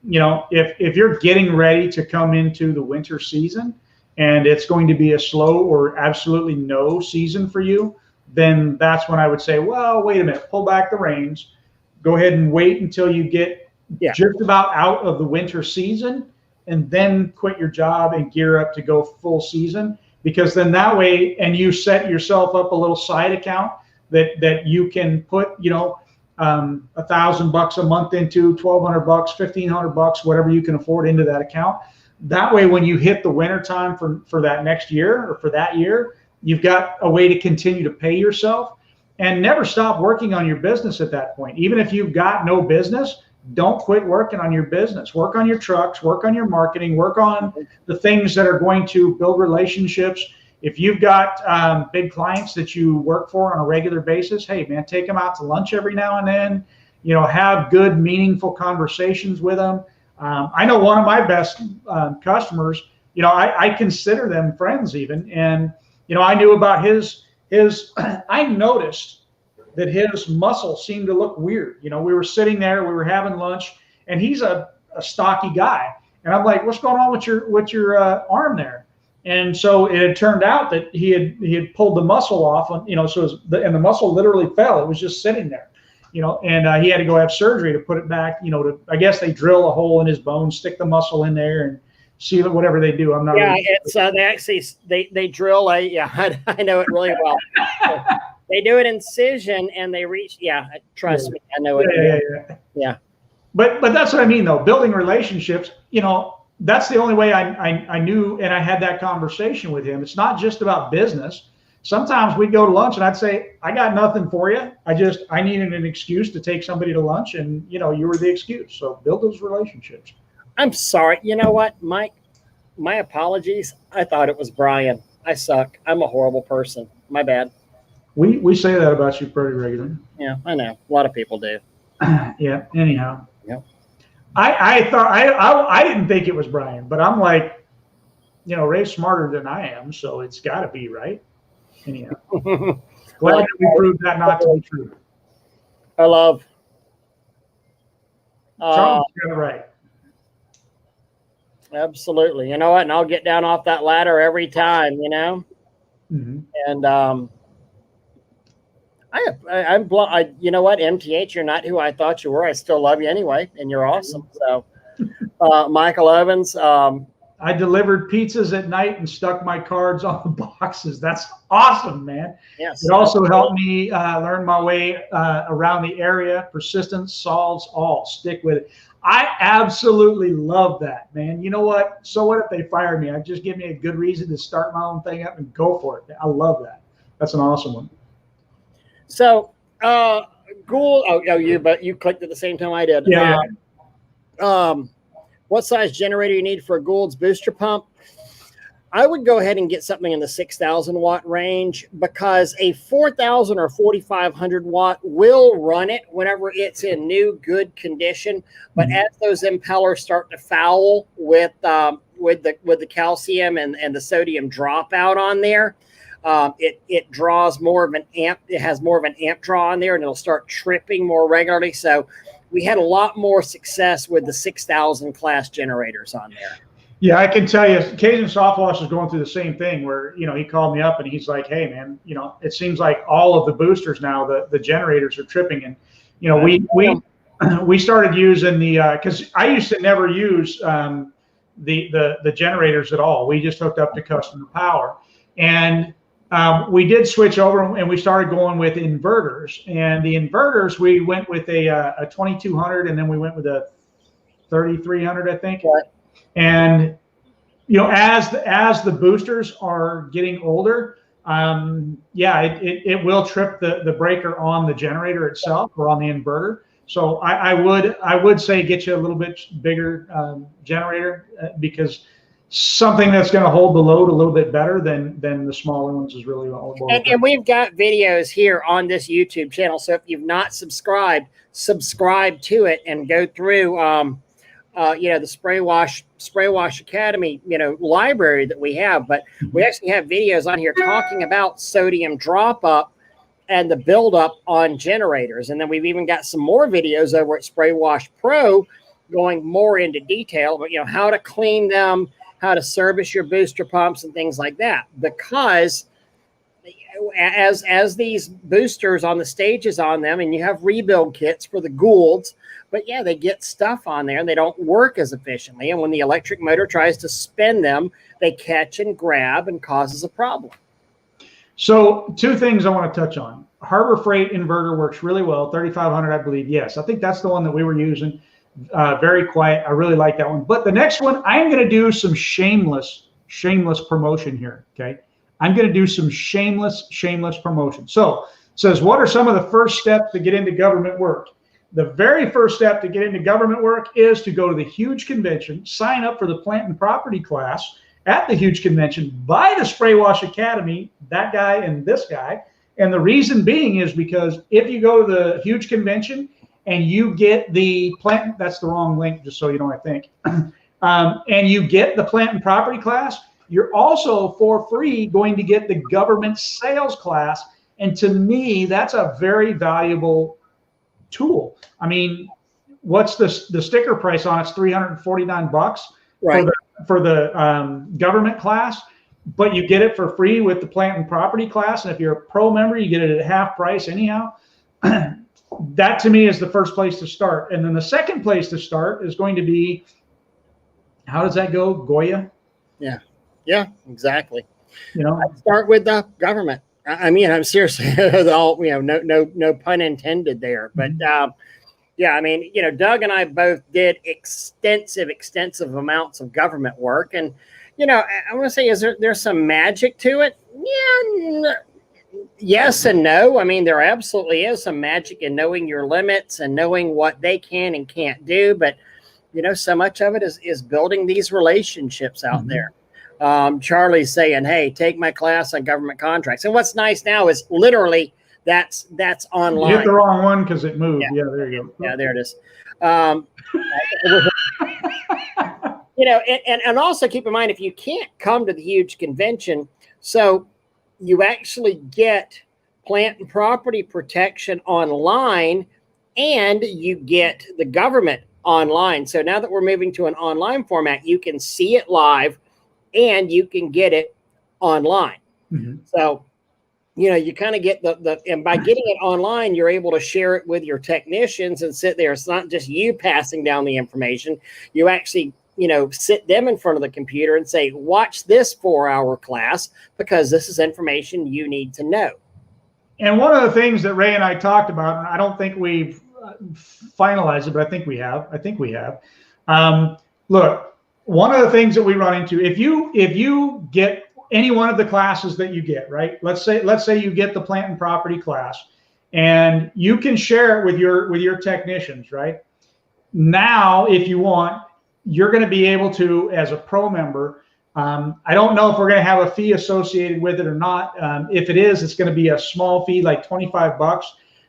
If you're getting ready to come into the winter season and it's going to be a slow or absolutely no season for you, then that's when I would say, well, wait a minute, pull back the reins, go ahead and wait until you get just about out of the winter season and then quit your job and gear up to go full season, because then that way, and you set yourself up a little side account that you can put, $1,000 a month into, $1,200, $1,500, whatever you can afford into that account. That way, when you hit the winter time for that next year or for that year, you've got a way to continue to pay yourself and never stop working on your business at that point. Even if you've got no business, don't quit working on your business. Work on your trucks, work on your marketing, work on the things that are going to build relationships. If you've got big clients that you work for on a regular basis, hey, man, take them out to lunch every now and then. Have good, meaningful conversations with them. I know one of my best customers, I consider them friends even. And, I knew about his I noticed that his muscle seemed to look weird. We were sitting there, we were having lunch, and he's a stocky guy. And I'm like, what's going on with your arm there? And so it had turned out that he had pulled the muscle off, so the muscle literally fell. It was just sitting there, and he had to go have surgery to put it back, I guess they drill a hole in his bone, stick the muscle in there and seal it, whatever they do. I'm not. Yeah, really it's they actually, they drill I know it really well. They do an incision and they reach. Yeah, trust me, I know it. Yeah. But that's what I mean though. Building relationships, that's the only way I knew, and I had that conversation with him. It's not just about business. Sometimes we'd go to lunch and I'd say, I got nothing for you. I needed an excuse to take somebody to lunch, and you were the excuse. So build those relationships. I'm sorry. You know what, Mike? My apologies. I thought it was Brian. I suck. I'm a horrible person. My bad. We say that about you pretty regularly. Yeah, I know. A lot of people do. Yeah. Anyhow. Yep. I thought I didn't think it was Brian, but I'm like, Ray's smarter than I am, so it's got to be right. Anyhow, glad that we proved that not to be true. I love. Charles got it right. Absolutely. You know what? And I'll get down off that ladder every time. Mm-hmm. And I'm you know what, MTH, you're not who I thought you were. I still love you anyway, and you're awesome. So, Michael Evans. I delivered pizzas at night and stuck my cards on the boxes. That's awesome, man. Yes. It also helped me learn my way around the area. Persistence solves all. Stick with it. I absolutely love that, man. You know what? So what if they fire me? Just give me a good reason to start my own thing up and go for it. I love that. That's an awesome one. So, Gould. But you clicked at the same time I did. Yeah. What size generator you need for a Gould's booster pump? I would go ahead and get something in the 6,000 watt range, because a 4,000 or 4,500 watt will run it whenever it's in new, good condition. But as those impellers start to foul with the calcium and the sodium dropout on there, it draws more of an amp. It has more of an amp draw on there, and it'll start tripping more regularly. So we had a lot more success with the 6,000 class generators on there. Yeah, I can tell you, Cajun Softwash is going through the same thing where, he called me up and he's like, hey, man, it seems like all of the boosters now, the generators are tripping. And, we started using because I used to never use the generators at all. We just hooked up to customer power. And we did switch over and we started going with inverters. And the inverters, we went with a 2200 and then we went with a 3300, I think. Right. And as the boosters are getting older, it will trip the breaker on the generator itself or on the inverter. So I would say get you a little bit bigger generator because something that's going to hold the load a little bit better than the smaller ones is really all. And we've got videos here on this YouTube channel. So if you've not subscribed, subscribe to it and go through the Spray Wash Academy, library that we have. But we actually have videos on here talking about sodium drop up and the buildup on generators. And then we've even got some more videos over at Spray Wash Pro going more into detail, but how to clean them, how to service your booster pumps and things like that. Because as these boosters on the stages on them, and you have rebuild kits for the Goulds, but they get stuff on there and they don't work as efficiently. And when the electric motor tries to spin them, they catch and grab and causes a problem. So 2 things I want to touch on. Harbor Freight inverter works really well. 3500, I believe. Yes, I think that's the one that we were using. Very quiet. I really like that one. But the next one, I am going to do some shameless promotion here. Okay. I'm going to do some shameless promotion. So it says, what are some of the first steps to get into government work? The very first step to get into government work is to go to the huge convention, sign up for the plant and property class at the huge convention by the Spray Wash Academy, that guy and this guy. And the reason being is because if you go to the huge convention and you get the plant, that's the wrong link, just so you know, I think, and you get the plant and property class, you're also for free going to get the government sales class. And to me, that's a very valuable tool. I mean, what's the sticker price on it? It's $349 right. for the government class, but you get it for free with the plant and property class. And if you're a pro member, you get it at half price anyhow. That to me is the first place to start. And then the second place to start is going to be, how does that go? Goya? Yeah, exactly. I'd start with the government. I mean, I'm seriously, no pun intended there. But I mean, Doug and I both did extensive amounts of government work. And, I want to say, there's some magic to it? Yeah, yes and no. I mean, there absolutely is some magic in knowing your limits and knowing what they can and can't do. But, so much of it is building these relationships out there. Charlie's saying, hey, take my class on government contracts. And what's nice now is literally that's online. You hit the wrong one because it moved. Yeah, there you go. Yeah, there it is. And also keep in mind, if you can't come to the huge convention, so you actually get plant and property protection online and you get the government online. So now that we're moving to an online format, you can see it live and you can get it online. So, you kind of get and by getting it online, you're able to share it with your technicians and sit there. It's not just you passing down the information. You actually, sit them in front of the computer and say, watch this 4-hour class because this is information you need to know. And one of the things that Ray and I talked about, and I don't think we've finalized it, but I think we have. Look, one of the things that we run into, if you get any one of the classes that you get, right? Let's say you get the plant and property class, and you can share it with your technicians, right? Now, if you want, you're going to be able to, as a pro member. I don't know if we're going to have a fee associated with it or not. If it is, it's going to be a small fee, like $25.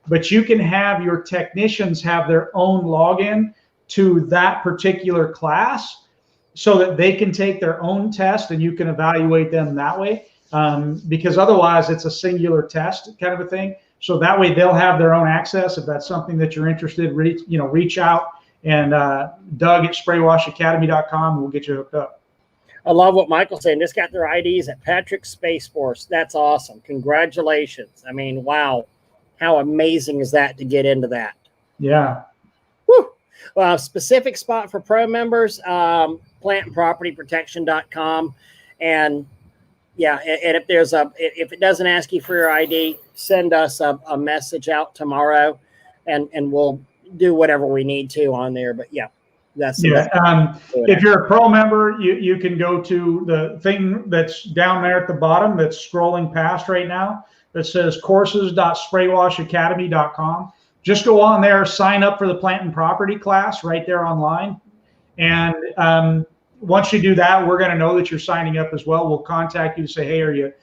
But you can have your technicians have their own login to that particular class, so that they can take their own test and you can evaluate them that way. Because otherwise it's a singular test kind of a thing. So that way they'll have their own access. If that's something that you're interested, reach out, and Doug at spraywashacademy.com will get you hooked up. I love what Michael's saying. Just got their IDs at Patrick Space Force. That's awesome. Congratulations. I mean, wow. How amazing is that to get into that? Yeah. Woo. Specific spot for pro members, plantandpropertyprotection.com. And Yeah, and if it doesn't ask you for your ID, send us a message out tomorrow, and we'll do whatever we need to on there. But yeah, that's the Yeah. best. If you're a pro member, you can go to the thing that's down there at the bottom that's scrolling past right now that says courses.spraywashacademy.com. Just go on there, sign up for the plant and property class right there online. And once you do that, we're going to know that you're signing up as well. We'll contact you to say, hey, are you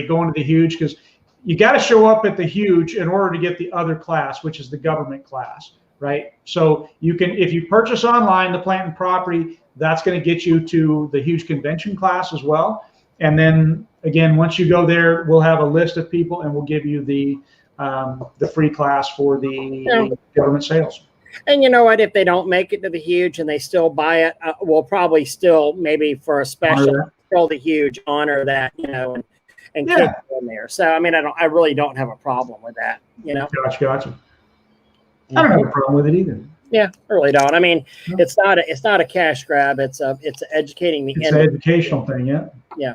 going to the huge? Because you got to show up at the huge in order to get the other class, which is the government class, right? So you can, if you purchase online the plant and property, that's going to get you to the huge convention class as well. And then again, once you go there, we'll have a list of people and we'll give you the free class for the government sales. And you know what? If they don't make it to the huge and they still buy it, we'll probably still, maybe for a special, still the huge, honor that, and keep it in there. So I mean, I really don't have a problem with that. Gotcha. I don't have a problem with it either. Yeah, I really don't. I mean, it's not a cash grab. It's educating the It's an educational thing. Yeah. Yeah.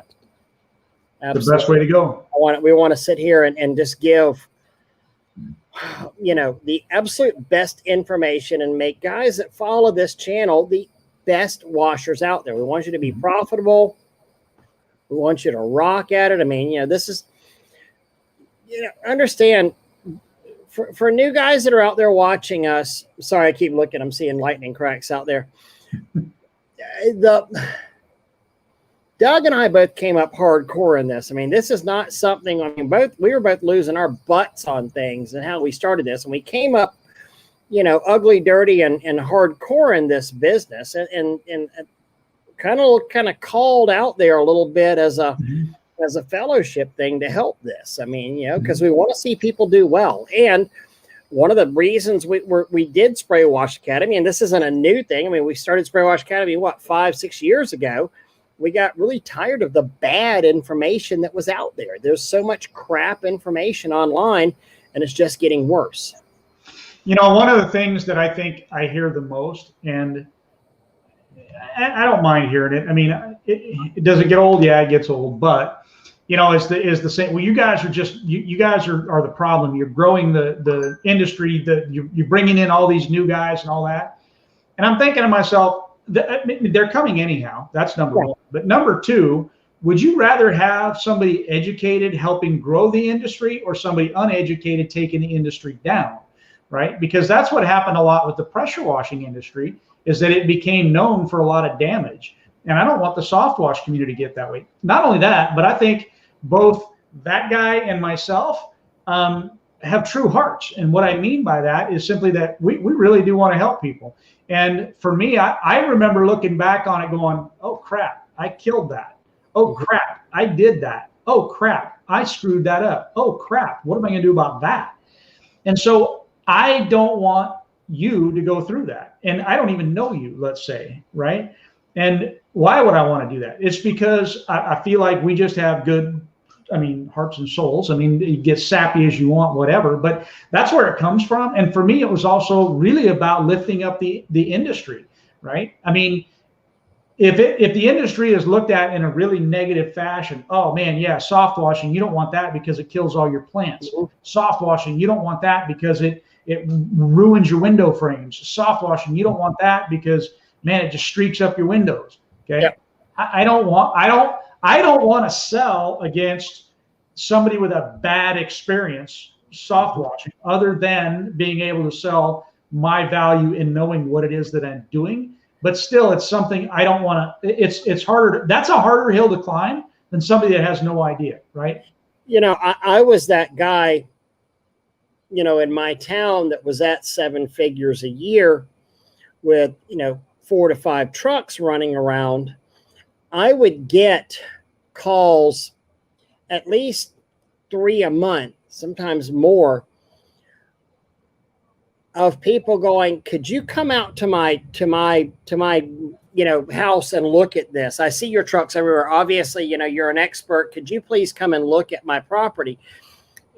Absolutely. The best way to go. We want to sit here and just give, the absolute best information and make guys that follow this channel the best washers out there. We want you to be profitable. We want you to rock at it. I mean, this is, understand for new guys that are out there watching us. Sorry, I keep looking. I'm seeing lightning cracks out there. Doug and I both came up hardcore in this. I mean, this is not something, we were both losing our butts on things and how we started this. And we came up, ugly, dirty, and hardcore in this business and kind of called out there a little bit as a fellowship thing to help this. I mean, because we want to see people do well. And one of the reasons we did Spray Wash Academy, and this isn't a new thing. I mean, we started Spray Wash Academy, 5-6 years ago. We got really tired of the bad information that was out there. There's so much crap information online, and it's just getting worse. One of the things that I think I hear the most, and I don't mind hearing it. I mean, it doesn't get old. Yeah, it gets old, but is the same. Well, you guys are you guys are the problem. You're growing the industry. You're bringing in all these new guys and all that. And I'm thinking to myself, they're coming anyhow. That's number one. But number two, would you rather have somebody educated helping grow the industry or somebody uneducated taking the industry down, right? Because that's what happened a lot with the pressure washing industry, is that it became known for a lot of damage. And I don't want the soft wash community to get that way. Not only that, but I think both that guy and myself have true hearts. And what I mean by that is simply that we really do want to help people. And for me, I remember looking back on it going, oh, crap, I killed that. Oh, crap, I did that. Oh, crap, I screwed that up. Oh, crap, what am I going to do about that? And so I don't want you to go through that. And I don't even know you, let's say, right? And why would I want to do that? It's because I feel like we just have good, hearts and souls. You get sappy as you want, whatever, but that's where it comes from. And for me, it was also really about lifting up the industry, right? If the industry is looked at in a really negative fashion, oh man, yeah, soft washing, you don't want that because it kills all your plants. Soft washing, you don't want that because it ruins your window frames. Soft washing, you don't want that because, man, it just streaks up your windows. Okay. Yep. I don't want to sell against somebody with a bad experience soft washing, other than being able to sell my value in knowing what it is that I'm doing. But still, it's something I don't want to. It's harder. That's a harder hill to climb than somebody that has no idea, right? I was that guy, in my town that was at 7 figures a year with 4 to 5 trucks running around. I would get calls at least 3 a month, sometimes more, of people going, could you come out to my house and look at this? I see your trucks everywhere. Obviously, you're an expert. Could you please come and look at my property?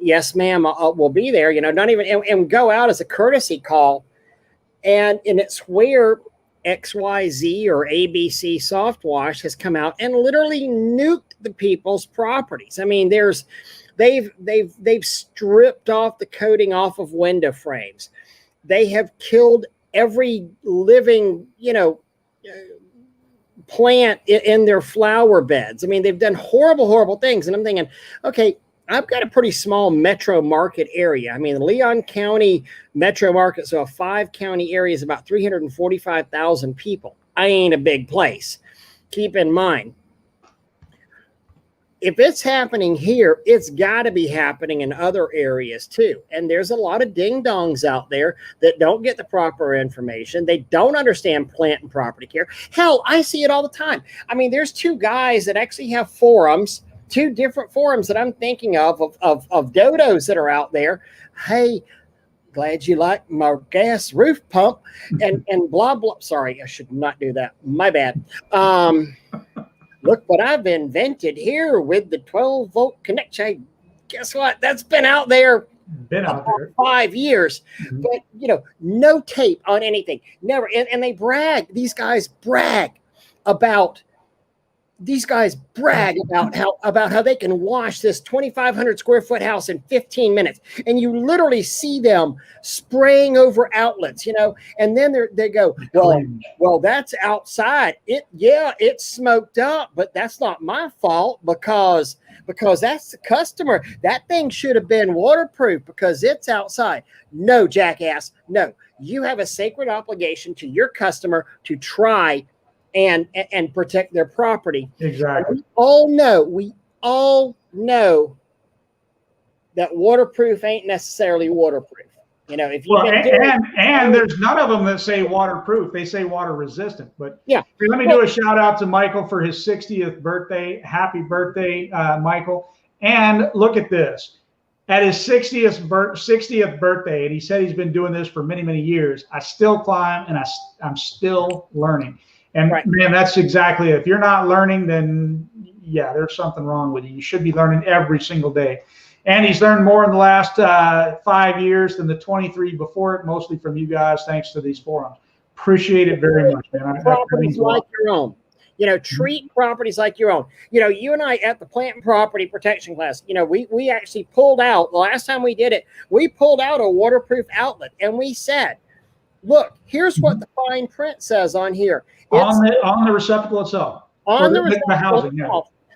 Yes, ma'am. We'll be there. Not even and go out as a courtesy call, and it's where XYZ or ABC Soft Wash has come out and literally nuked the people's properties. I mean, they've stripped off the coating off of window frames. They have killed every living, plant in their flower beds. I mean, they've done horrible, horrible things. And I'm thinking, okay, I've got a pretty small metro market area. I mean, the Leon County metro market, so a 5-county area, is about 345,000 people. I ain't a big place. Keep in mind, if it's happening here, it's got to be happening in other areas too. And there's a lot of ding-dongs out there that don't get the proper information. They don't understand plant and property care. Hell, I see it all the time. I mean, there's 2 guys that actually have forums, 2 different forums that I'm thinking of dodos that are out there. Hey, glad you like my gas roof pump and blah, blah. Sorry, I should not do that. My bad. Look what I've invented here with the 12-volt connection. Guess what? That's been out there. 5 years, but no tape on anything. Never. And they brag. These guys brag about how they can wash this 2,500 square foot house in 15 minutes. And you literally see them spraying over outlets, and then they go, well, that's outside. It's smoked up, but that's not my fault because that's the customer. That thing should have been waterproof because it's outside. No, jackass. No, you have a sacred obligation to your customer to try and protect their property. Exactly. We all know that waterproof ain't necessarily waterproof. If you and there's none of them that say waterproof. They say water resistant. But yeah, let me do a shout out to Michael for his 60th birthday. Happy birthday, Michael! And look at this. At his 60th birthday, and he said he's been doing this for many, many years. I still climb, and I'm still learning. And man, that's exactly it. If you're not learning, then yeah, there's something wrong with you. You should be learning every single day. And he's learned more in the last 5 years than the 23 before it, mostly from you guys, thanks to these forums. Appreciate it very much, man. Properties like your own. Treat properties like your own. You and I at the plant and property protection class, we actually pulled out, the last time we did it, we pulled out a waterproof outlet and we said, look, here's what the fine print says on here. On the receptacle itself. On the housing,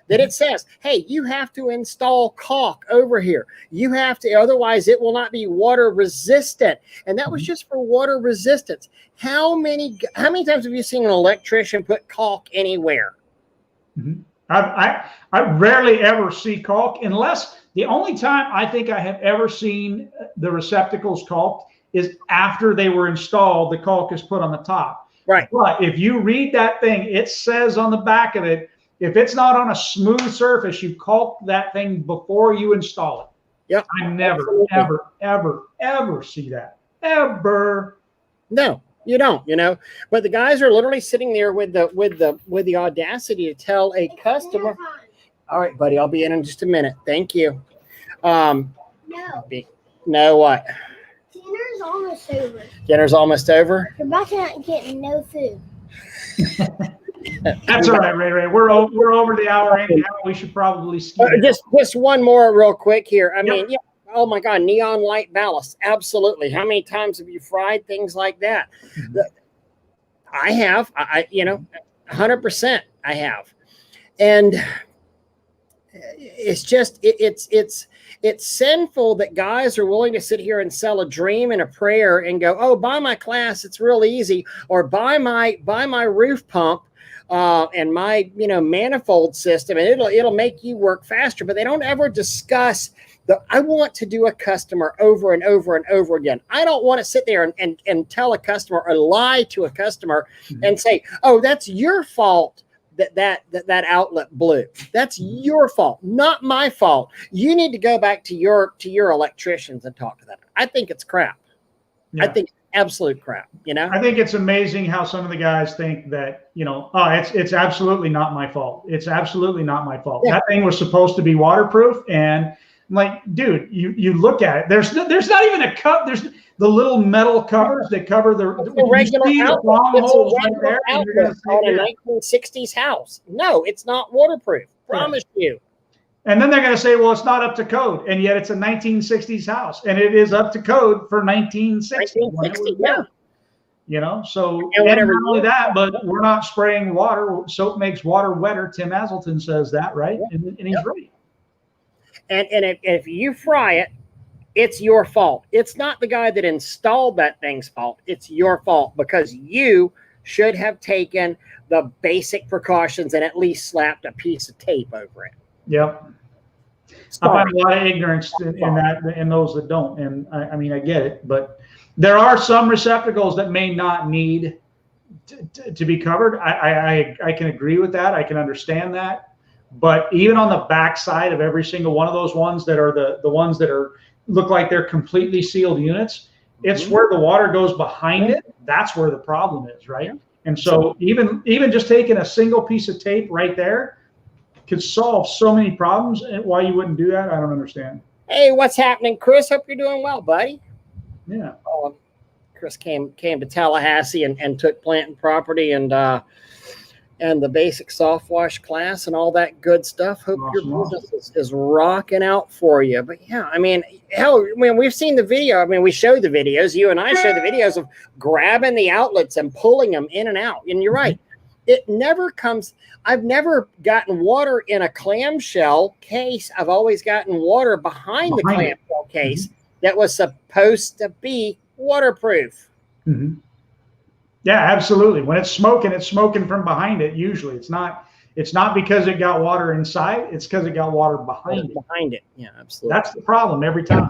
that it says, hey, you have to install caulk over here. You have to, otherwise it will not be water resistant. And that was just for water resistance. How many times have you seen an electrician put caulk anywhere? I rarely ever see caulk, unless the only time I think I have ever seen the receptacles caulked is after they were installed. The caulk is put on the top. Right. But if you read that thing, it says on the back of it, if it's not on a smooth surface, you caulk that thing before you install it. Yep. I never, ever see that. Ever. No, you don't, But the guys are literally sitting there with the audacity to tell a customer. All right, buddy, I'll be in just a minute. Thank you. No, what? Dinner's almost over. Dinner's almost over? You're about to not get no food. That's all right, Ray. We're over the hour anyhow. We should probably skip. Just one more real quick here. I mean, oh my God, neon light ballast. Absolutely. How many times have you fried things like that? I have. 100% I have. And it's just it's sinful that guys are willing to sit here and sell a dream and a prayer and go, oh, buy my class, it's real easy, or buy my roof pump and my manifold system, and it'll make you work faster. But they don't ever discuss I want to do a customer over and over and over again. I don't want to sit there and tell a customer or lie to a customer and say, oh, that's your fault that outlet blew. That's your fault, not my fault. You need to go back to your electricians and talk to them. I think it's crap. Yeah. I think absolute crap. I think it's amazing how some of the guys think that it's absolutely not my fault. It's absolutely not my fault. Yeah. That thing was supposed to be waterproof, and I'm like, dude, you look at it. There's not even a cup. the little metal covers that cover the regular outlet. long It's holes a right regular there, and you're going to outlet say, on a 1960s house. No, it's not waterproof. Promise you. and then they're going to say, well, it's not up to code, and yet it's a 1960s house, and it is up to code for 1960 when it was built. You know, so and not only that, but we're not spraying water. Soap makes water wetter. Tim Hazelton says that, right? And he's right. And if you fry it, it's your fault. It's not the guy that installed that thing's fault. It's your fault because you should have taken the basic precautions and at least slapped a piece of tape over it. Yep. I find a lot of ignorance in those that don't. And I mean, I get it, but there are some receptacles that may not need to be covered. I can agree with that. I can understand that. But even on the back side of every single one of those ones that are the ones that look like they're completely sealed units, it's where the water goes behind it. That's where the problem is, right? And so even just taking a single piece of tape right there could solve so many problems. And why you wouldn't do that, I don't understand. Hey, what's happening, Chris? Hope you're doing well, buddy. Yeah. Chris came to Tallahassee and took plant and property and the basic soft wash class and all that good stuff. Hope your business is rocking out for you. But yeah, I mean, hell, we've seen the video. I mean, we show the videos. You and I show the videos of grabbing the outlets and pulling them in and out. And you're right. It never comes. I've never gotten water in a clamshell case. I've always gotten water behind the clamshell case that was supposed to be waterproof. Yeah, absolutely. When it's smoking from behind it. Usually, it's not because it got water inside. It's because it got water behind it. Behind it, yeah, absolutely. That's the problem every time.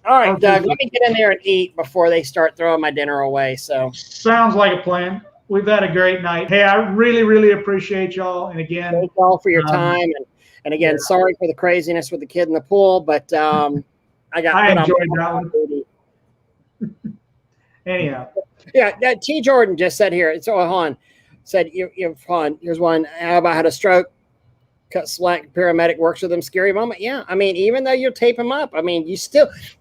All right, Doug, let me get in there and eat before they start throwing my dinner away. So sounds like a plan. We've had a great night. Hey, I really, really appreciate y'all. And again, thank y'all for your time. And again, sorry for the craziness with the kid in the pool, but I enjoyed that one. Anyhow. Yeah, T. Jordan just said here. It's Han said, Han, here's one. How about had a stroke? Cut slack. Paramedic works with them. Scary moment. Yeah, I mean, even though you tape them up, I mean,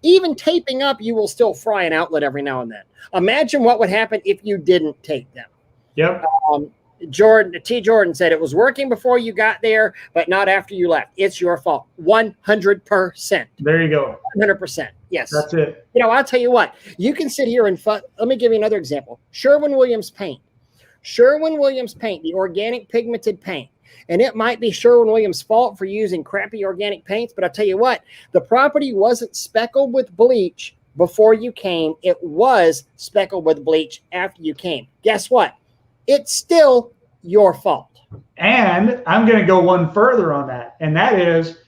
even taping up, you will still fry an outlet every now and then. Imagine what would happen if you didn't tape them. Yep. T. Jordan said it was working before you got there, but not after you left. It's your fault. 100%. There you go. 100%. Yes. That's it. I'll tell you what. You can sit here and let me give you another example. Sherwin-Williams paint. Sherwin-Williams paint, the organic pigmented paint. And it might be Sherwin-Williams' fault for using crappy organic paints, but I'll tell you what. The property wasn't speckled with bleach before you came. It was speckled with bleach after you came. Guess what? It's still your fault. And I'm going to go one further on that. And that is,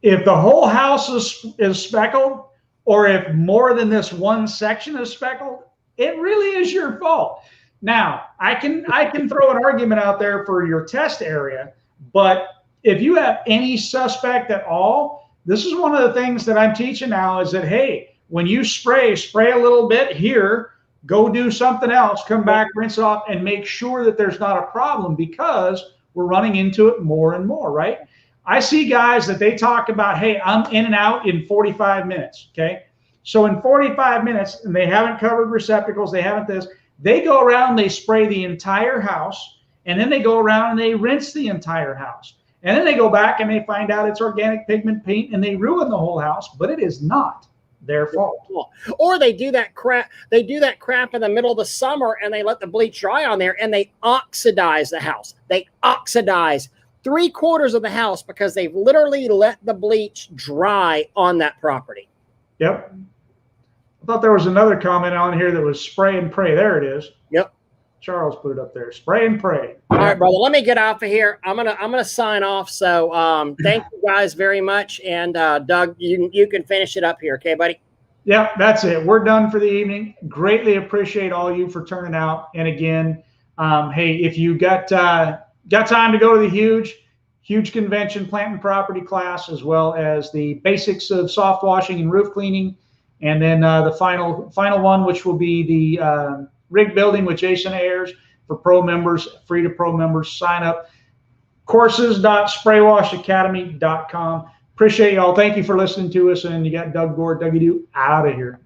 if the whole house is speckled, or if more than this one section is speckled, it really is your fault. Now, I can throw an argument out there for your test area, but if you have any suspect at all, this is one of the things that I'm teaching now is that, hey, when you spray a little bit here, go do something else, come back, rinse off, and make sure that there's not a problem because we're running into it more and more, right? I see guys that they talk about, hey, I'm in and out in 45 minutes, okay? So in 45 minutes, and they haven't covered receptacles, they haven't this, they go around, they spray the entire house, and then they go around and they rinse the entire house. And then they go back and they find out it's organic pigment paint and they ruin the whole house, but it is not their fault. Or they do that crap in the middle of the summer and they let the bleach dry on there and they oxidize the house. They oxidize 3/4 of the house because they've literally let the bleach dry on that property. Yep. I thought there was another comment on here that was spray and pray. There it is. Yep. Charles put it up there. Spray and pray. All right, brother. Let me get off of here. I'm gonna sign off. So thank you guys very much. And Doug, you can finish it up here, okay, buddy? Yeah, that's it. We're done for the evening. Greatly appreciate all you for turning out. And again, hey, if you got time to go to the huge convention plant and property class, as well as the basics of soft washing and roof cleaning, and then the final one, which will be the rig building with Jason Ayers for pro members, free to pro members. Sign up. Courses.spraywashacademy.com. Appreciate y'all. Thank you for listening to us. And you got Doug Gore, Dougie Doo out of here.